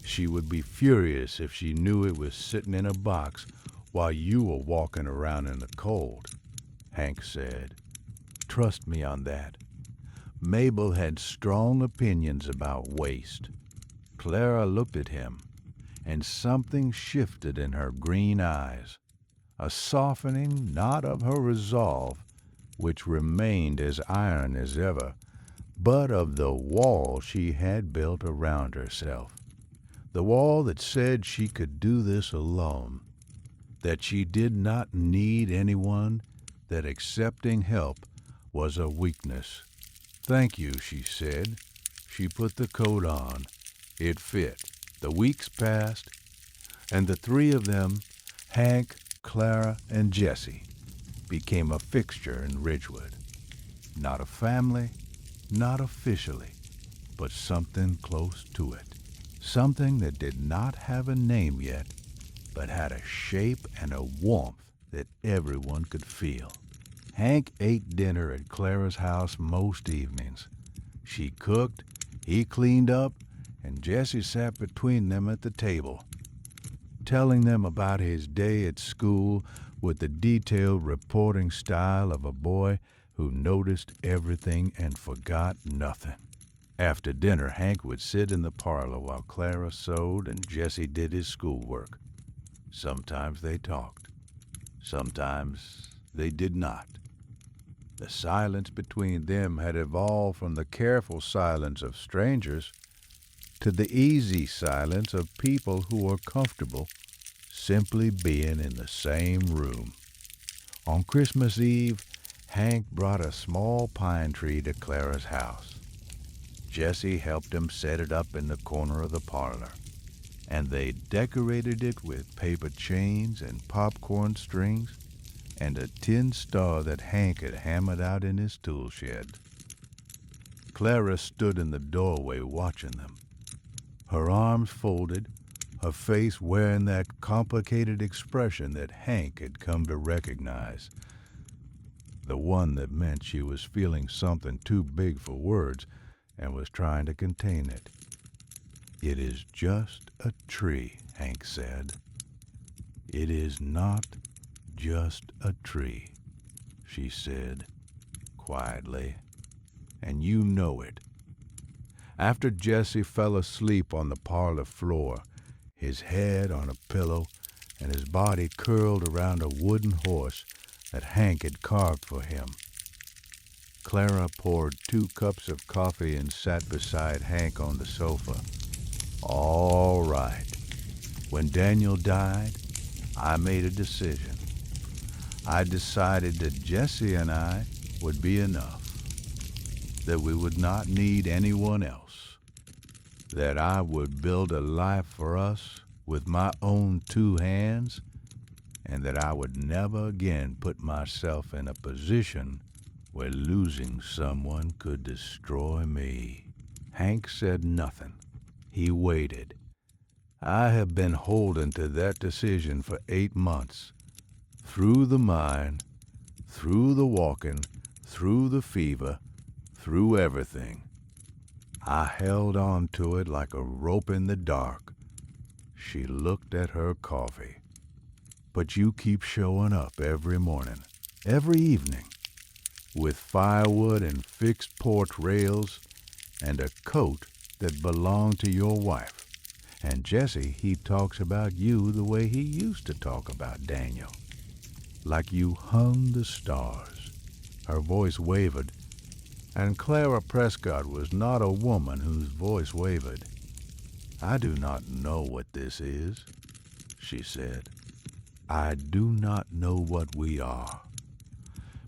"She would be furious if she knew it was sitting in a box while you were walking around in the cold," Hank said. "Trust me on that." Mabel had strong opinions about waste. Clara looked at him, and something shifted in her green eyes, a softening not of her resolve, which remained as iron as ever, but of the wall she had built around herself, the wall that said she could do this alone, that she did not need anyone, that accepting help was a weakness. "Thank you," she said. She put the coat on. It fit. The weeks passed, and the three of them, Hank, Clara, and Jessie, became a fixture in Ridgewood. Not a family, not officially, but something close to it. Something that did not have a name yet, but had a shape and a warmth that everyone could feel. Hank ate dinner at Clara's house most evenings. She cooked, he cleaned up, and Jessie sat between them at the table, telling them about his day at school with the detailed reporting style of a boy who noticed everything and forgot nothing. After dinner, Hank would sit in the parlor while Clara sewed and Jessie did his schoolwork. Sometimes they talked. Sometimes they did not. The silence between them had evolved from the careful silence of strangers to the easy silence of people who were comfortable simply being in the same room. On Christmas Eve, Hank brought a small pine tree to Clara's house. Jessie helped him set it up in the corner of the parlor, and they decorated it with paper chains and popcorn strings and a tin star that Hank had hammered out in his tool shed. Clara stood in the doorway watching them, her arms folded, her face wearing that complicated expression that Hank had come to recognize, the one that meant she was feeling something too big for words and was trying to contain it. "It is just a tree," Hank said. "It is not just a tree," she said quietly, "and you know it." After Jesse fell asleep on the parlor floor, his head on a pillow and his body curled around a wooden horse that Hank had carved for him, Clara poured 2 cups of coffee and sat beside Hank on the sofa. "All right. When Daniel died, I made a decision. I decided that Jesse and I would be enough, that we would not need anyone else, that I would build a life for us with my own 2 hands, and that I would never again put myself in a position where losing someone could destroy me." Hank said nothing. He waited. "I have been holding to that decision for 8 months. Through the mine, through the walking, through the fever, through everything. I held on to it like a rope in the dark." She looked at her coffee. "But you keep showing up every morning, every evening, with firewood and fixed porch rails and a coat that belonged to your wife. And Jesse, he talks about you the way he used to talk about Daniel, like you hung the stars." Her voice wavered, and Clara Prescott was not a woman whose voice wavered. "I do not know what this is," she said. "I do not know what we are.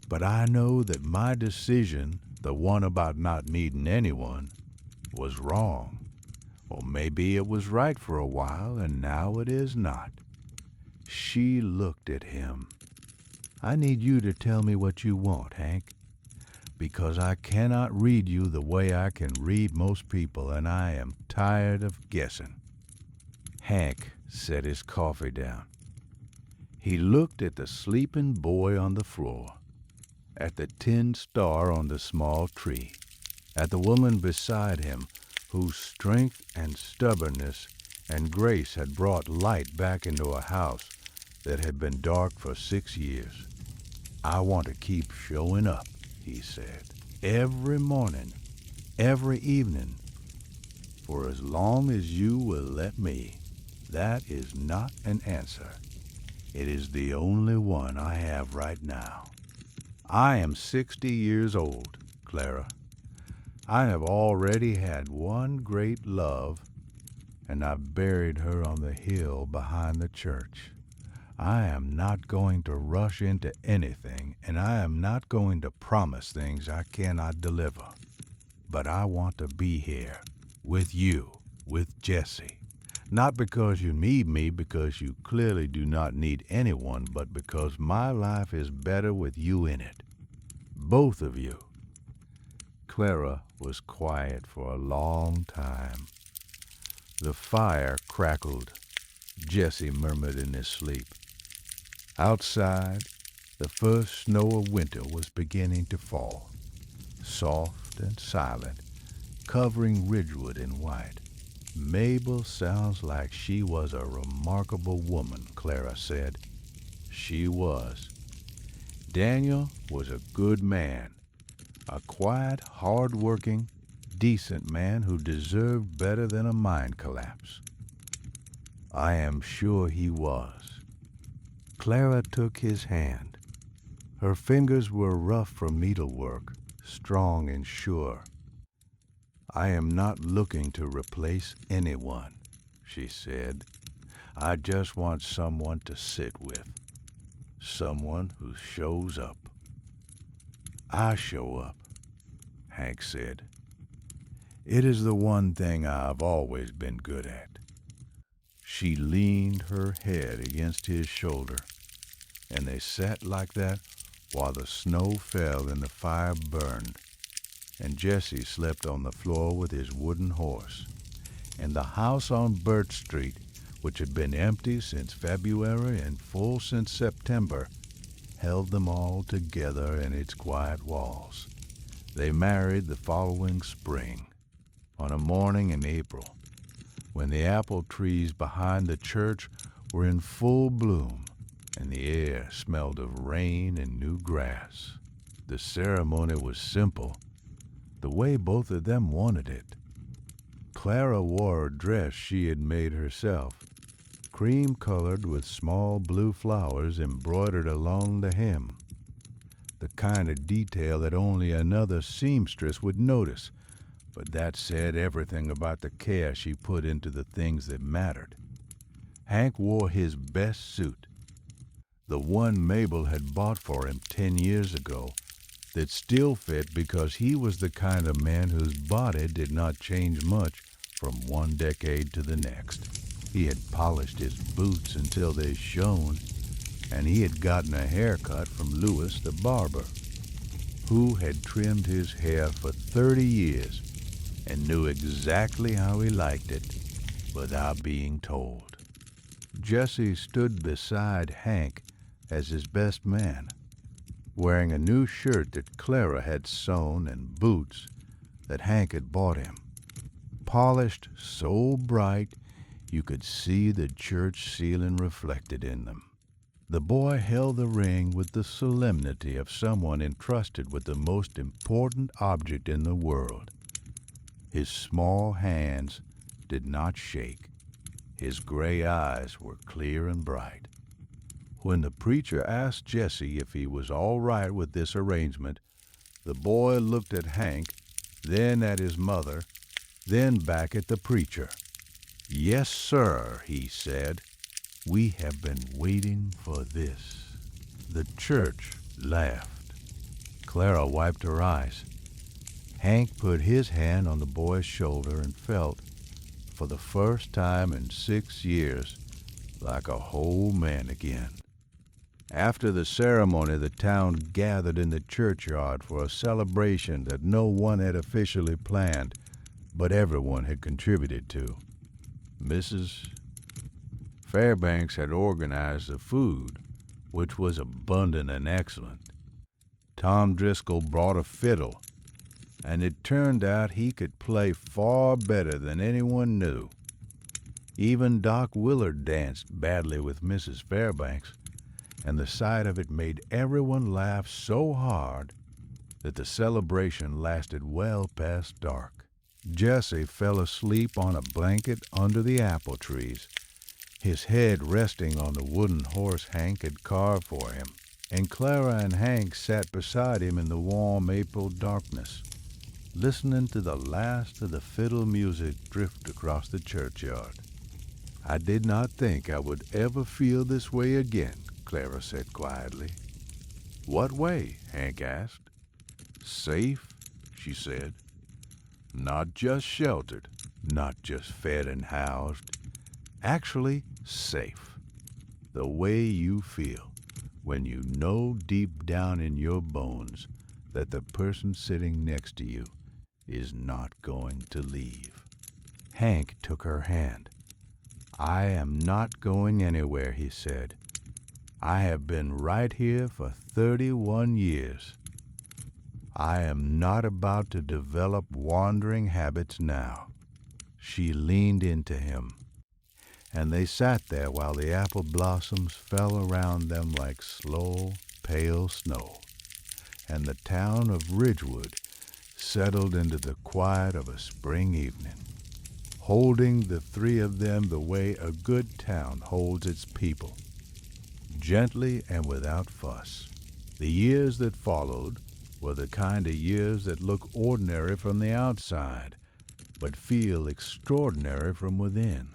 But I know that my decision, the one about not needing anyone, was wrong. Or maybe it was right for a while, and now it is not." She looked at him. "I need you to tell me what you want, Hank, because I cannot read you the way I can read most people, and I am tired of guessing." Hank set his coffee down. He looked at the sleeping boy on the floor, at the tin star on the small tree, at the woman beside him whose strength and stubbornness and grace had brought light back into a house that had been dark for 6 years. "I want to keep showing up," he said, "every morning, every evening, for as long as you will let me." That is not an answer. It is the only one I have right now. I am 60 years old, Clara. I have already had one great love, and I've buried her on the hill behind the church. I am not going to rush into anything, and I am not going to promise things I cannot deliver. But I want to be here, with you, with Jesse. Not because you need me, because you clearly do not need anyone, but because my life is better with you in it. Both of you." Clara was quiet for a long time. The fire crackled. Jesse murmured in his sleep. Outside, the first snow of winter was beginning to fall, soft and silent, covering Ridgewood in white. "Mabel sounds like she was a remarkable woman," Clara said. She was. Daniel was a good man, a quiet, hard-working, decent man who deserved better than a mine collapse. I am sure he was. Clara took his hand. Her fingers were rough from needlework, strong and sure. "I am not looking to replace anyone," she said. "I just want someone to sit with, someone who shows up." "I show up," Hank said. "It is the one thing I've always been good at." She leaned her head against his shoulder, and they sat like that while the snow fell and the fire burned, and Jesse slept on the floor with his wooden horse, and the house on Birch Street, which had been empty since February and full since September, held them all together in its quiet walls. They married the following spring, on a morning in April, when the apple trees behind the church were in full bloom, and the air smelled of rain and new grass. The ceremony was simple, the way both of them wanted it. Clara wore a dress she had made herself, cream-colored with small blue flowers embroidered along the hem, the kind of detail that only another seamstress would notice, but that said everything about the care she put into the things that mattered. Hank wore his best suit, the one Mabel had bought for him 10 years ago, that still fit because he was the kind of man whose body did not change much from one decade to the next. He had polished his boots until they shone, and he had gotten a haircut from Lewis the barber, who had trimmed his hair for 30 years and knew exactly how he liked it without being told. Jesse stood beside Hank as his best man, wearing a new shirt that Clara had sewn and boots that Hank had bought him, polished so bright you could see the church ceiling reflected in them. The boy held the ring with the solemnity of someone entrusted with the most important object in the world. His small hands did not shake. His gray eyes were clear and bright. When the preacher asked Jesse if he was all right with this arrangement, the boy looked at Hank, then at his mother, then back at the preacher. "Yes, sir," he said. "We have been waiting for this." The church laughed. Clara wiped her eyes. Hank put his hand on the boy's shoulder and felt, for the first time in 6 years, like a whole man again. After the ceremony, the town gathered in the churchyard for a celebration that no one had officially planned, but everyone had contributed to. Mrs. Fairbanks had organized the food, which was abundant and excellent. Tom Driscoll brought a fiddle, and it turned out he could play far better than anyone knew. Even Doc Willard danced badly with Mrs. Fairbanks, and the sight of it made everyone laugh so hard that the celebration lasted well past dark. Jesse fell asleep on a blanket under the apple trees, his head resting on the wooden horse Hank had carved for him, and Clara and Hank sat beside him in the warm April darkness, listening to the last of the fiddle music drift across the churchyard. "I did not think I would ever feel this way again," Clara said quietly. "What way?" Hank asked. "Safe," she said. "Not just sheltered, not just fed and housed. Actually safe. The way you feel when you know deep down in your bones that the person sitting next to you is not going to leave." Hank took her hand. "I am not going anywhere," he said. "I have been right here for 31 years. I am not about to develop wandering habits now." She leaned into him, and they sat there while the apple blossoms fell around them like slow, pale snow, and the town of Ridgewood settled into the quiet of a spring evening, holding the three of them the way a good town holds its people, gently and without fuss. The years that followed were the kind of years that look ordinary from the outside, but feel extraordinary from within.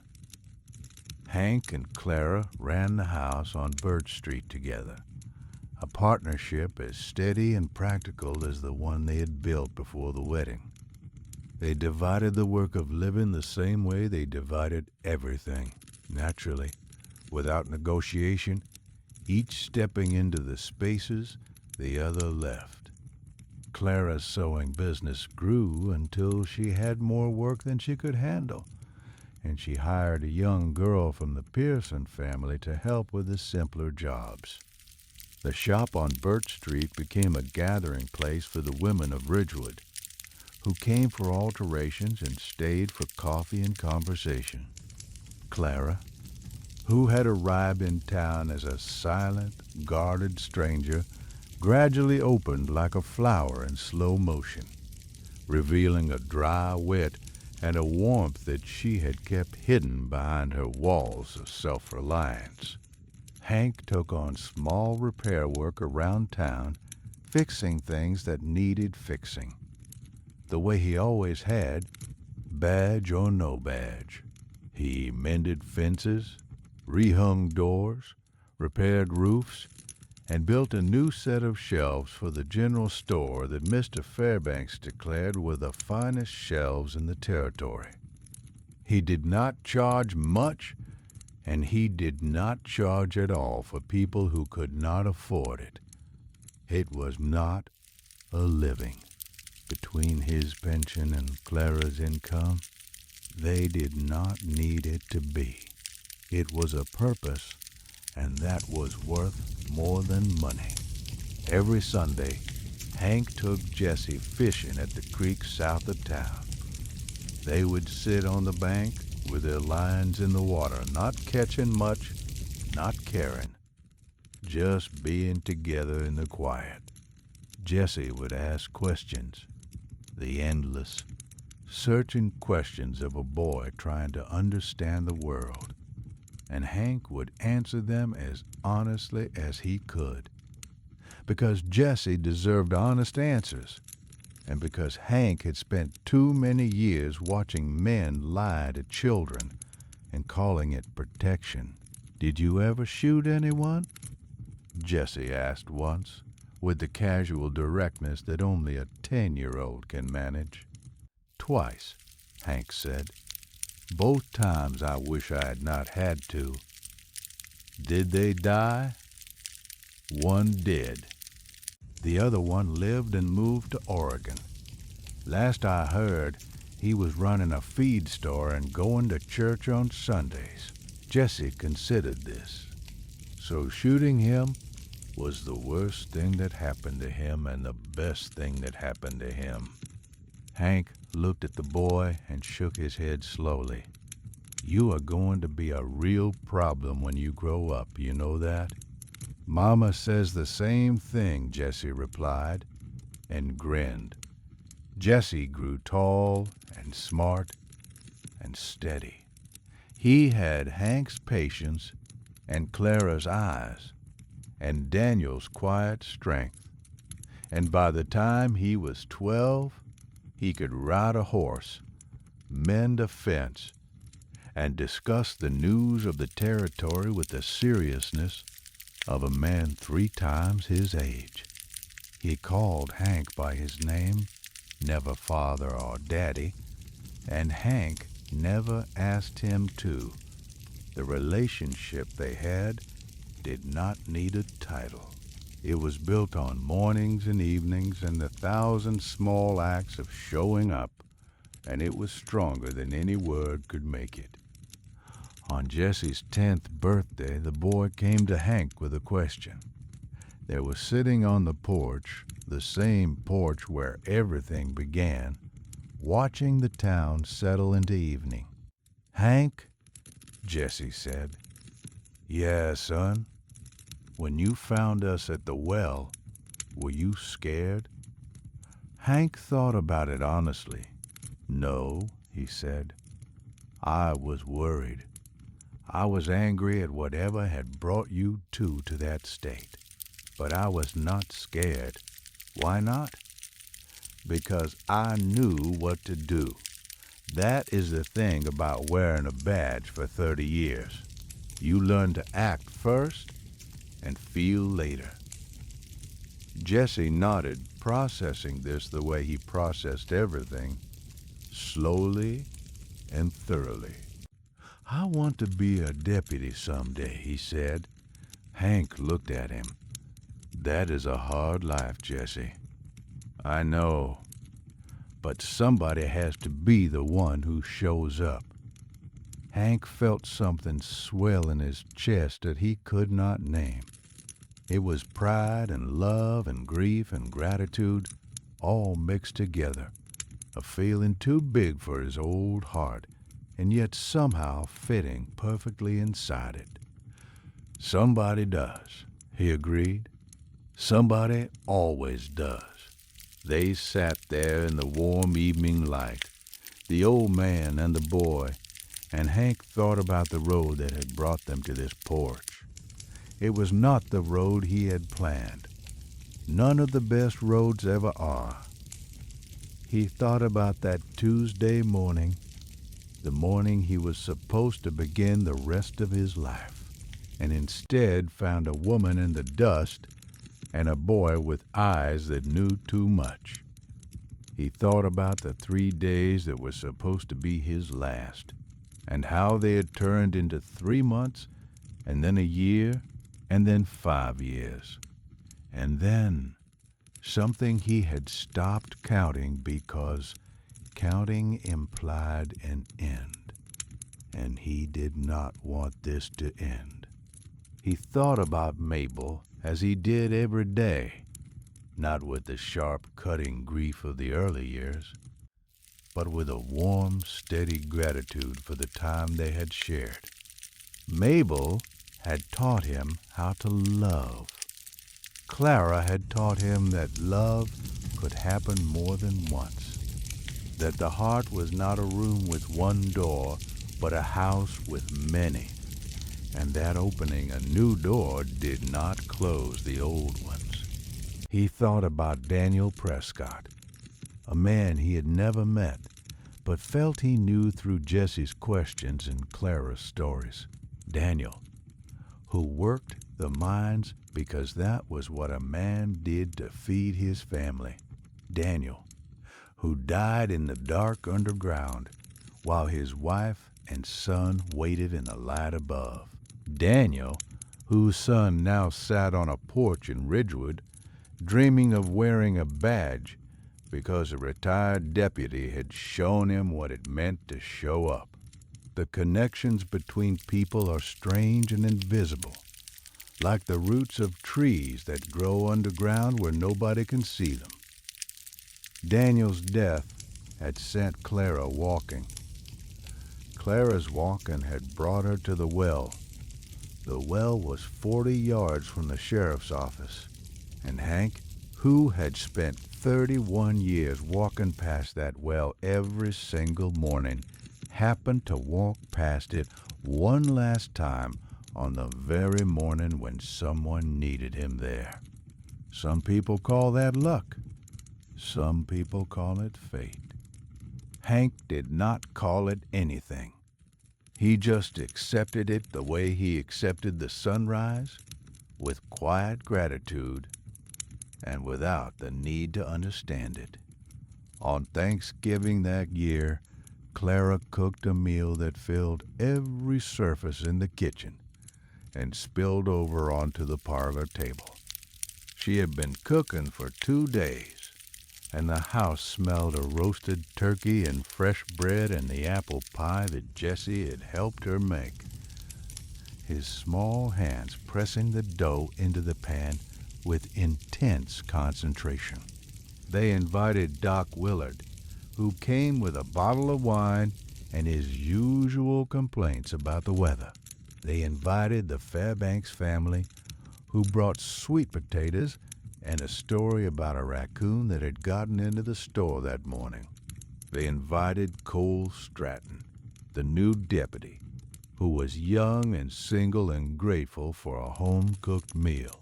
Hank and Clara ran the house on Birch Street together, a partnership as steady and practical as the one they had built before the wedding. They divided the work of living the same way they divided everything. Naturally, without negotiation, each stepping into the spaces the other left. Clara's sewing business grew until she had more work than she could handle, and she hired a young girl from the Pearson family to help with the simpler jobs. The shop on Birch Street became a gathering place for the women of Ridgewood, who came for alterations and stayed for coffee and conversation. Clara, who had arrived in town as a silent, guarded stranger, gradually opened like a flower in slow motion, revealing a dry wit and a warmth that she had kept hidden behind her walls of self-reliance. Hank took on small repair work around town, fixing things that needed fixing, the way he always had, badge or no badge. He mended fences, rehung doors, repaired roofs, and built a new set of shelves for the general store that Mr. Fairbanks declared were the finest shelves in the territory. He did not charge much, and he did not charge at all for people who could not afford it. It was not a living. Between his pension and Clara's income, they did not need it to be. It was a purpose, and that was worth more than money. Every Sunday, Hank took Jessie fishing at the creek south of town. They would sit on the bank with their lines in the water, not catching much, not caring, just being together in the quiet. Jessie would ask questions, the endless, searching questions of a boy trying to understand the world, and Hank would answer them as honestly as he could, because Jessie deserved honest answers, and because Hank had spent too many years watching men lie to children and calling it protection. "Did you ever shoot anyone?" Jessie asked once, with the casual directness that only a 10-year-old can manage. "Twice," Hank said. "Both times I wish I had not had to." "Did they die?" "One did. The other one lived and moved to Oregon. Last I heard, he was running a feed store and going to church on Sundays." Jessie considered this. So shooting him was the worst thing that happened to him and the best thing that happened to him. Hank looked at the boy and shook his head slowly. "You are going to be a real problem when you grow up, you know that?" "Mama says the same thing," Jessie replied, and grinned. Jessie grew tall and smart and steady. He had Hank's patience and Clara's eyes and Daniel's quiet strength, and by the time he was 12, he could ride a horse, mend a fence, and discuss the news of the territory with the seriousness of a man 3 times his age. He called Hank by his name, never father or daddy, and Hank never asked him to. The relationship they had did not need a title. It was built on mornings and evenings and the 1,000 small acts of showing up, and it was stronger than any word could make it. On Jessie's 10th birthday, the boy came to Hank with a question. They were sitting on the porch, the same porch where everything began, watching the town settle into evening. "Hank," Jessie said. "Yeah, son. When you found us at the well, were you scared?" Hank thought about it honestly. "No," he said. "I was worried. I was angry at whatever had brought you two to that state. But I was not scared. Why not? Because I knew what to do. That is the thing about wearing a badge for 30 years. You learn to act first and feel later." Jessie nodded, processing this the way he processed everything, slowly and thoroughly. "I want to be a deputy someday," he said. Hank looked at him. "That is a hard life, Jesse." "I know. But somebody has to be the one who shows up." Hank felt something swell in his chest that he could not name. It was pride and love and grief and gratitude all mixed together, a feeling too big for his old heart, and yet somehow fitting perfectly inside it. "Somebody does," he agreed. "Somebody always does." They sat there in the warm evening light, the old man and the boy, and Hank thought about the road that had brought them to this porch. It was not the road he had planned. None of the best roads ever are. He thought about that Tuesday morning, the morning he was supposed to begin the rest of his life, and instead found a woman in the dust and a boy with eyes that knew too much. He thought about the 3 days that were supposed to be his last, and how they had turned into 3 months, and then a year, and then 5 years. And then something he had stopped counting because counting implied an end, and he did not want this to end. He thought about Mabel as he did every day, not with the sharp, cutting grief of the early years, but with a warm, steady gratitude for the time they had shared. Mabel had taught him how to love. Clara had taught him that love could happen more than once, that the heart was not a room with one door, but a house with many, and that opening a new door did not close the old ones. He thought about Daniel Prescott, a man he had never met, but felt he knew through Jesse's questions and Clara's stories. Daniel, who worked the mines because that was what a man did to feed his family. Daniel, who died in the dark underground while his wife and son waited in the light above. Daniel, whose son now sat on a porch in Ridgewood, dreaming of wearing a badge because a retired deputy had shown him what it meant to show up. The connections between people are strange and invisible, like the roots of trees that grow underground where nobody can see them. Daniel's death had sent Clara walking. Clara's walking had brought her to the well. The well was 40 yards from the sheriff's office, and Hank, who had spent 31 years walking past that well every single morning, happened to walk past it one last time on the very morning when someone needed him there. Some people call that luck. Some people call it fate. Hank did not call it anything. He just accepted it the way he accepted the sunrise, with quiet gratitude and without the need to understand it. On Thanksgiving that year, Clara cooked a meal that filled every surface in the kitchen and spilled over onto the parlor table. She had been cooking for 2 days, and the house smelled of roasted turkey and fresh bread and the apple pie that Jesse had helped her make, his small hands pressing the dough into the pan with intense concentration. They invited Doc Willard, who came with a bottle of wine and his usual complaints about the weather. They invited the Fairbanks family, who brought sweet potatoes and a story about a raccoon that had gotten into the store that morning. They invited Cole Stratton, the new deputy, who was young and single and grateful for a home-cooked meal.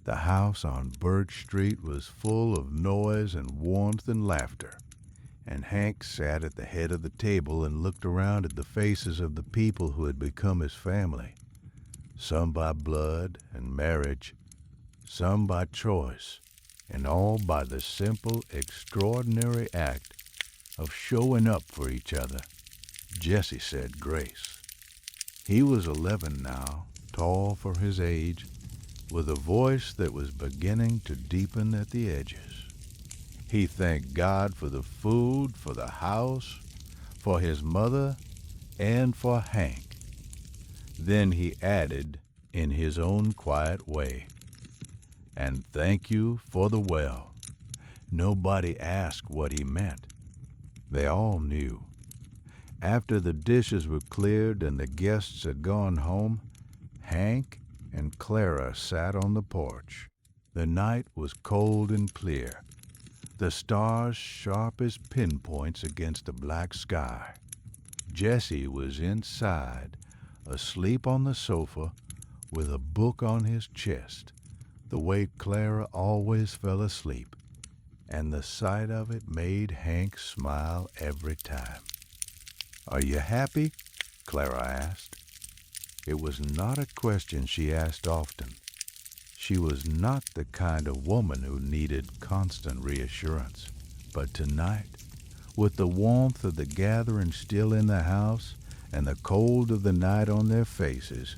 The house on Birch Street was full of noise and warmth and laughter, and Hank sat at the head of the table and looked around at the faces of the people who had become his family, some by blood and marriage, some by choice, and all by the simple, extraordinary act of showing up for each other. Jesse said grace. He was 11 now, tall for his age, with a voice that was beginning to deepen at the edges. He thanked God for the food, for the house, for his mother, and for Hank. Then he added, in his own quiet way, "And thank you for the well." Nobody asked what he meant. They all knew. After the dishes were cleared and the guests had gone home, Hank and Clara sat on the porch. The night was cold and clear, the stars sharp as pinpoints against a black sky. Jesse was inside, asleep on the sofa, with a book on his chest, the way Clara always fell asleep, and the sight of it made Hank smile every time. "Are you happy?" Clara asked. It was not a question she asked often. She was not the kind of woman who needed constant reassurance. But tonight, with the warmth of the gathering still in the house and the cold of the night on their faces,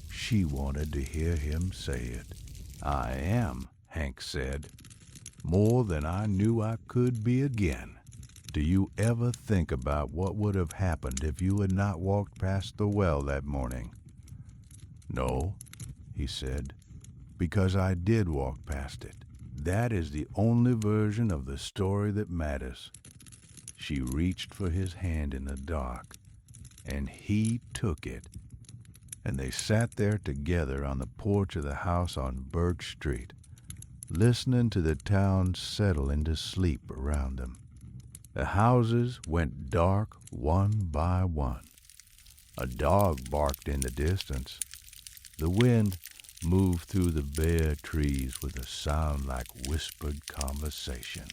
she wanted to hear him say it. "I am," Hank said, "more than I knew I could be again." Do you ever think about what would have happened if you had not walked past the well that morning? "No," he said, "because I did walk past it. That is the only version of the story that matters." She reached for his hand in the dark, and he took it, and they sat there together on the porch of the house on Birch Street, listening to the town settle into sleep around them. The houses went dark one by one. A dog barked in the distance. The wind moved through the bare trees with a sound like whispered conversation.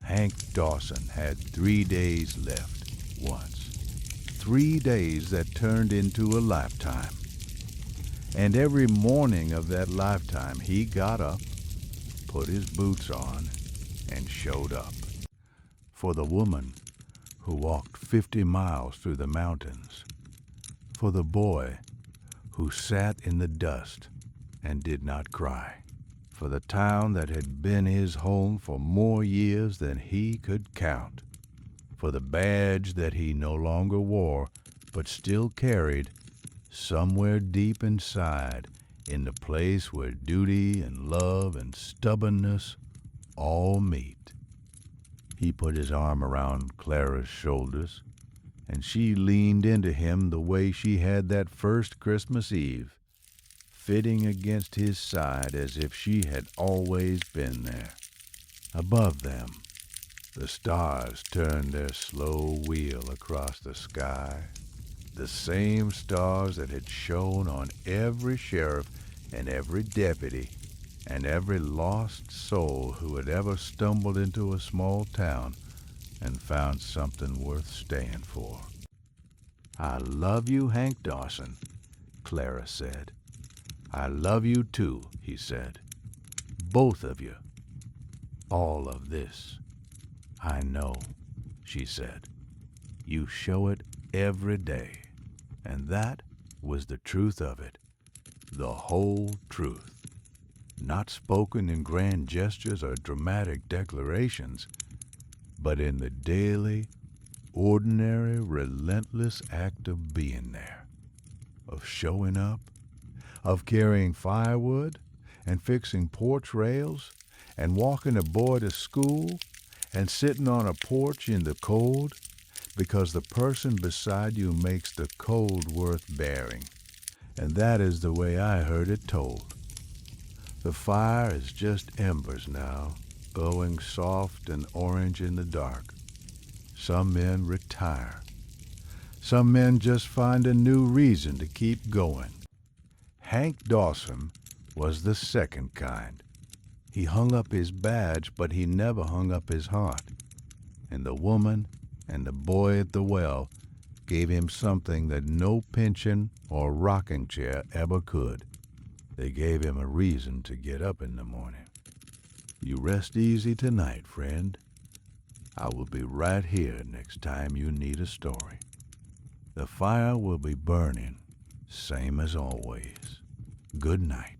Hank Dawson had 3 days left once. 3 days that turned into a lifetime. And every morning of that lifetime he got up, put his boots on, and showed up. For the woman who walked 50 miles through the mountains. For the boy who sat in the dust and did not cry. For the town that had been his home for more years than he could count. For the badge that he no longer wore, but still carried, somewhere deep inside, in the place where duty and love and stubbornness all meet. He put his arm around Clara's shoulders, and she leaned into him the way she had that first Christmas Eve, fitting against his side as if she had always been there. Above them, the stars turned their slow wheel across the sky, the same stars that had shone on every sheriff and every deputy and every lost soul who had ever stumbled into a small town and found something worth staying for. "I love you, Hank Dawson," Clara said. "I love you too," he said. "Both of you. All of this." "I know," she said. "You show it every day." And that was the truth of it, the whole truth. Not spoken in grand gestures or dramatic declarations, but in the daily, ordinary, relentless act of being there, of showing up, of carrying firewood and fixing porch rails and walking a boy to school and sitting on a porch in the cold because the person beside you makes the cold worth bearing. And that is the way I heard it told. The fire is just embers now, glowing soft and orange in the dark. Some men retire. Some men just find a new reason to keep going. Hank Dawson was the second kind. He hung up his badge, but he never hung up his heart. And the woman and the boy at the well gave him something that no pension or rocking chair ever could. They gave him a reason to get up in the morning. You rest easy tonight, friend. I will be right here next time you need a story. The fire will be burning, Same as always. Good night.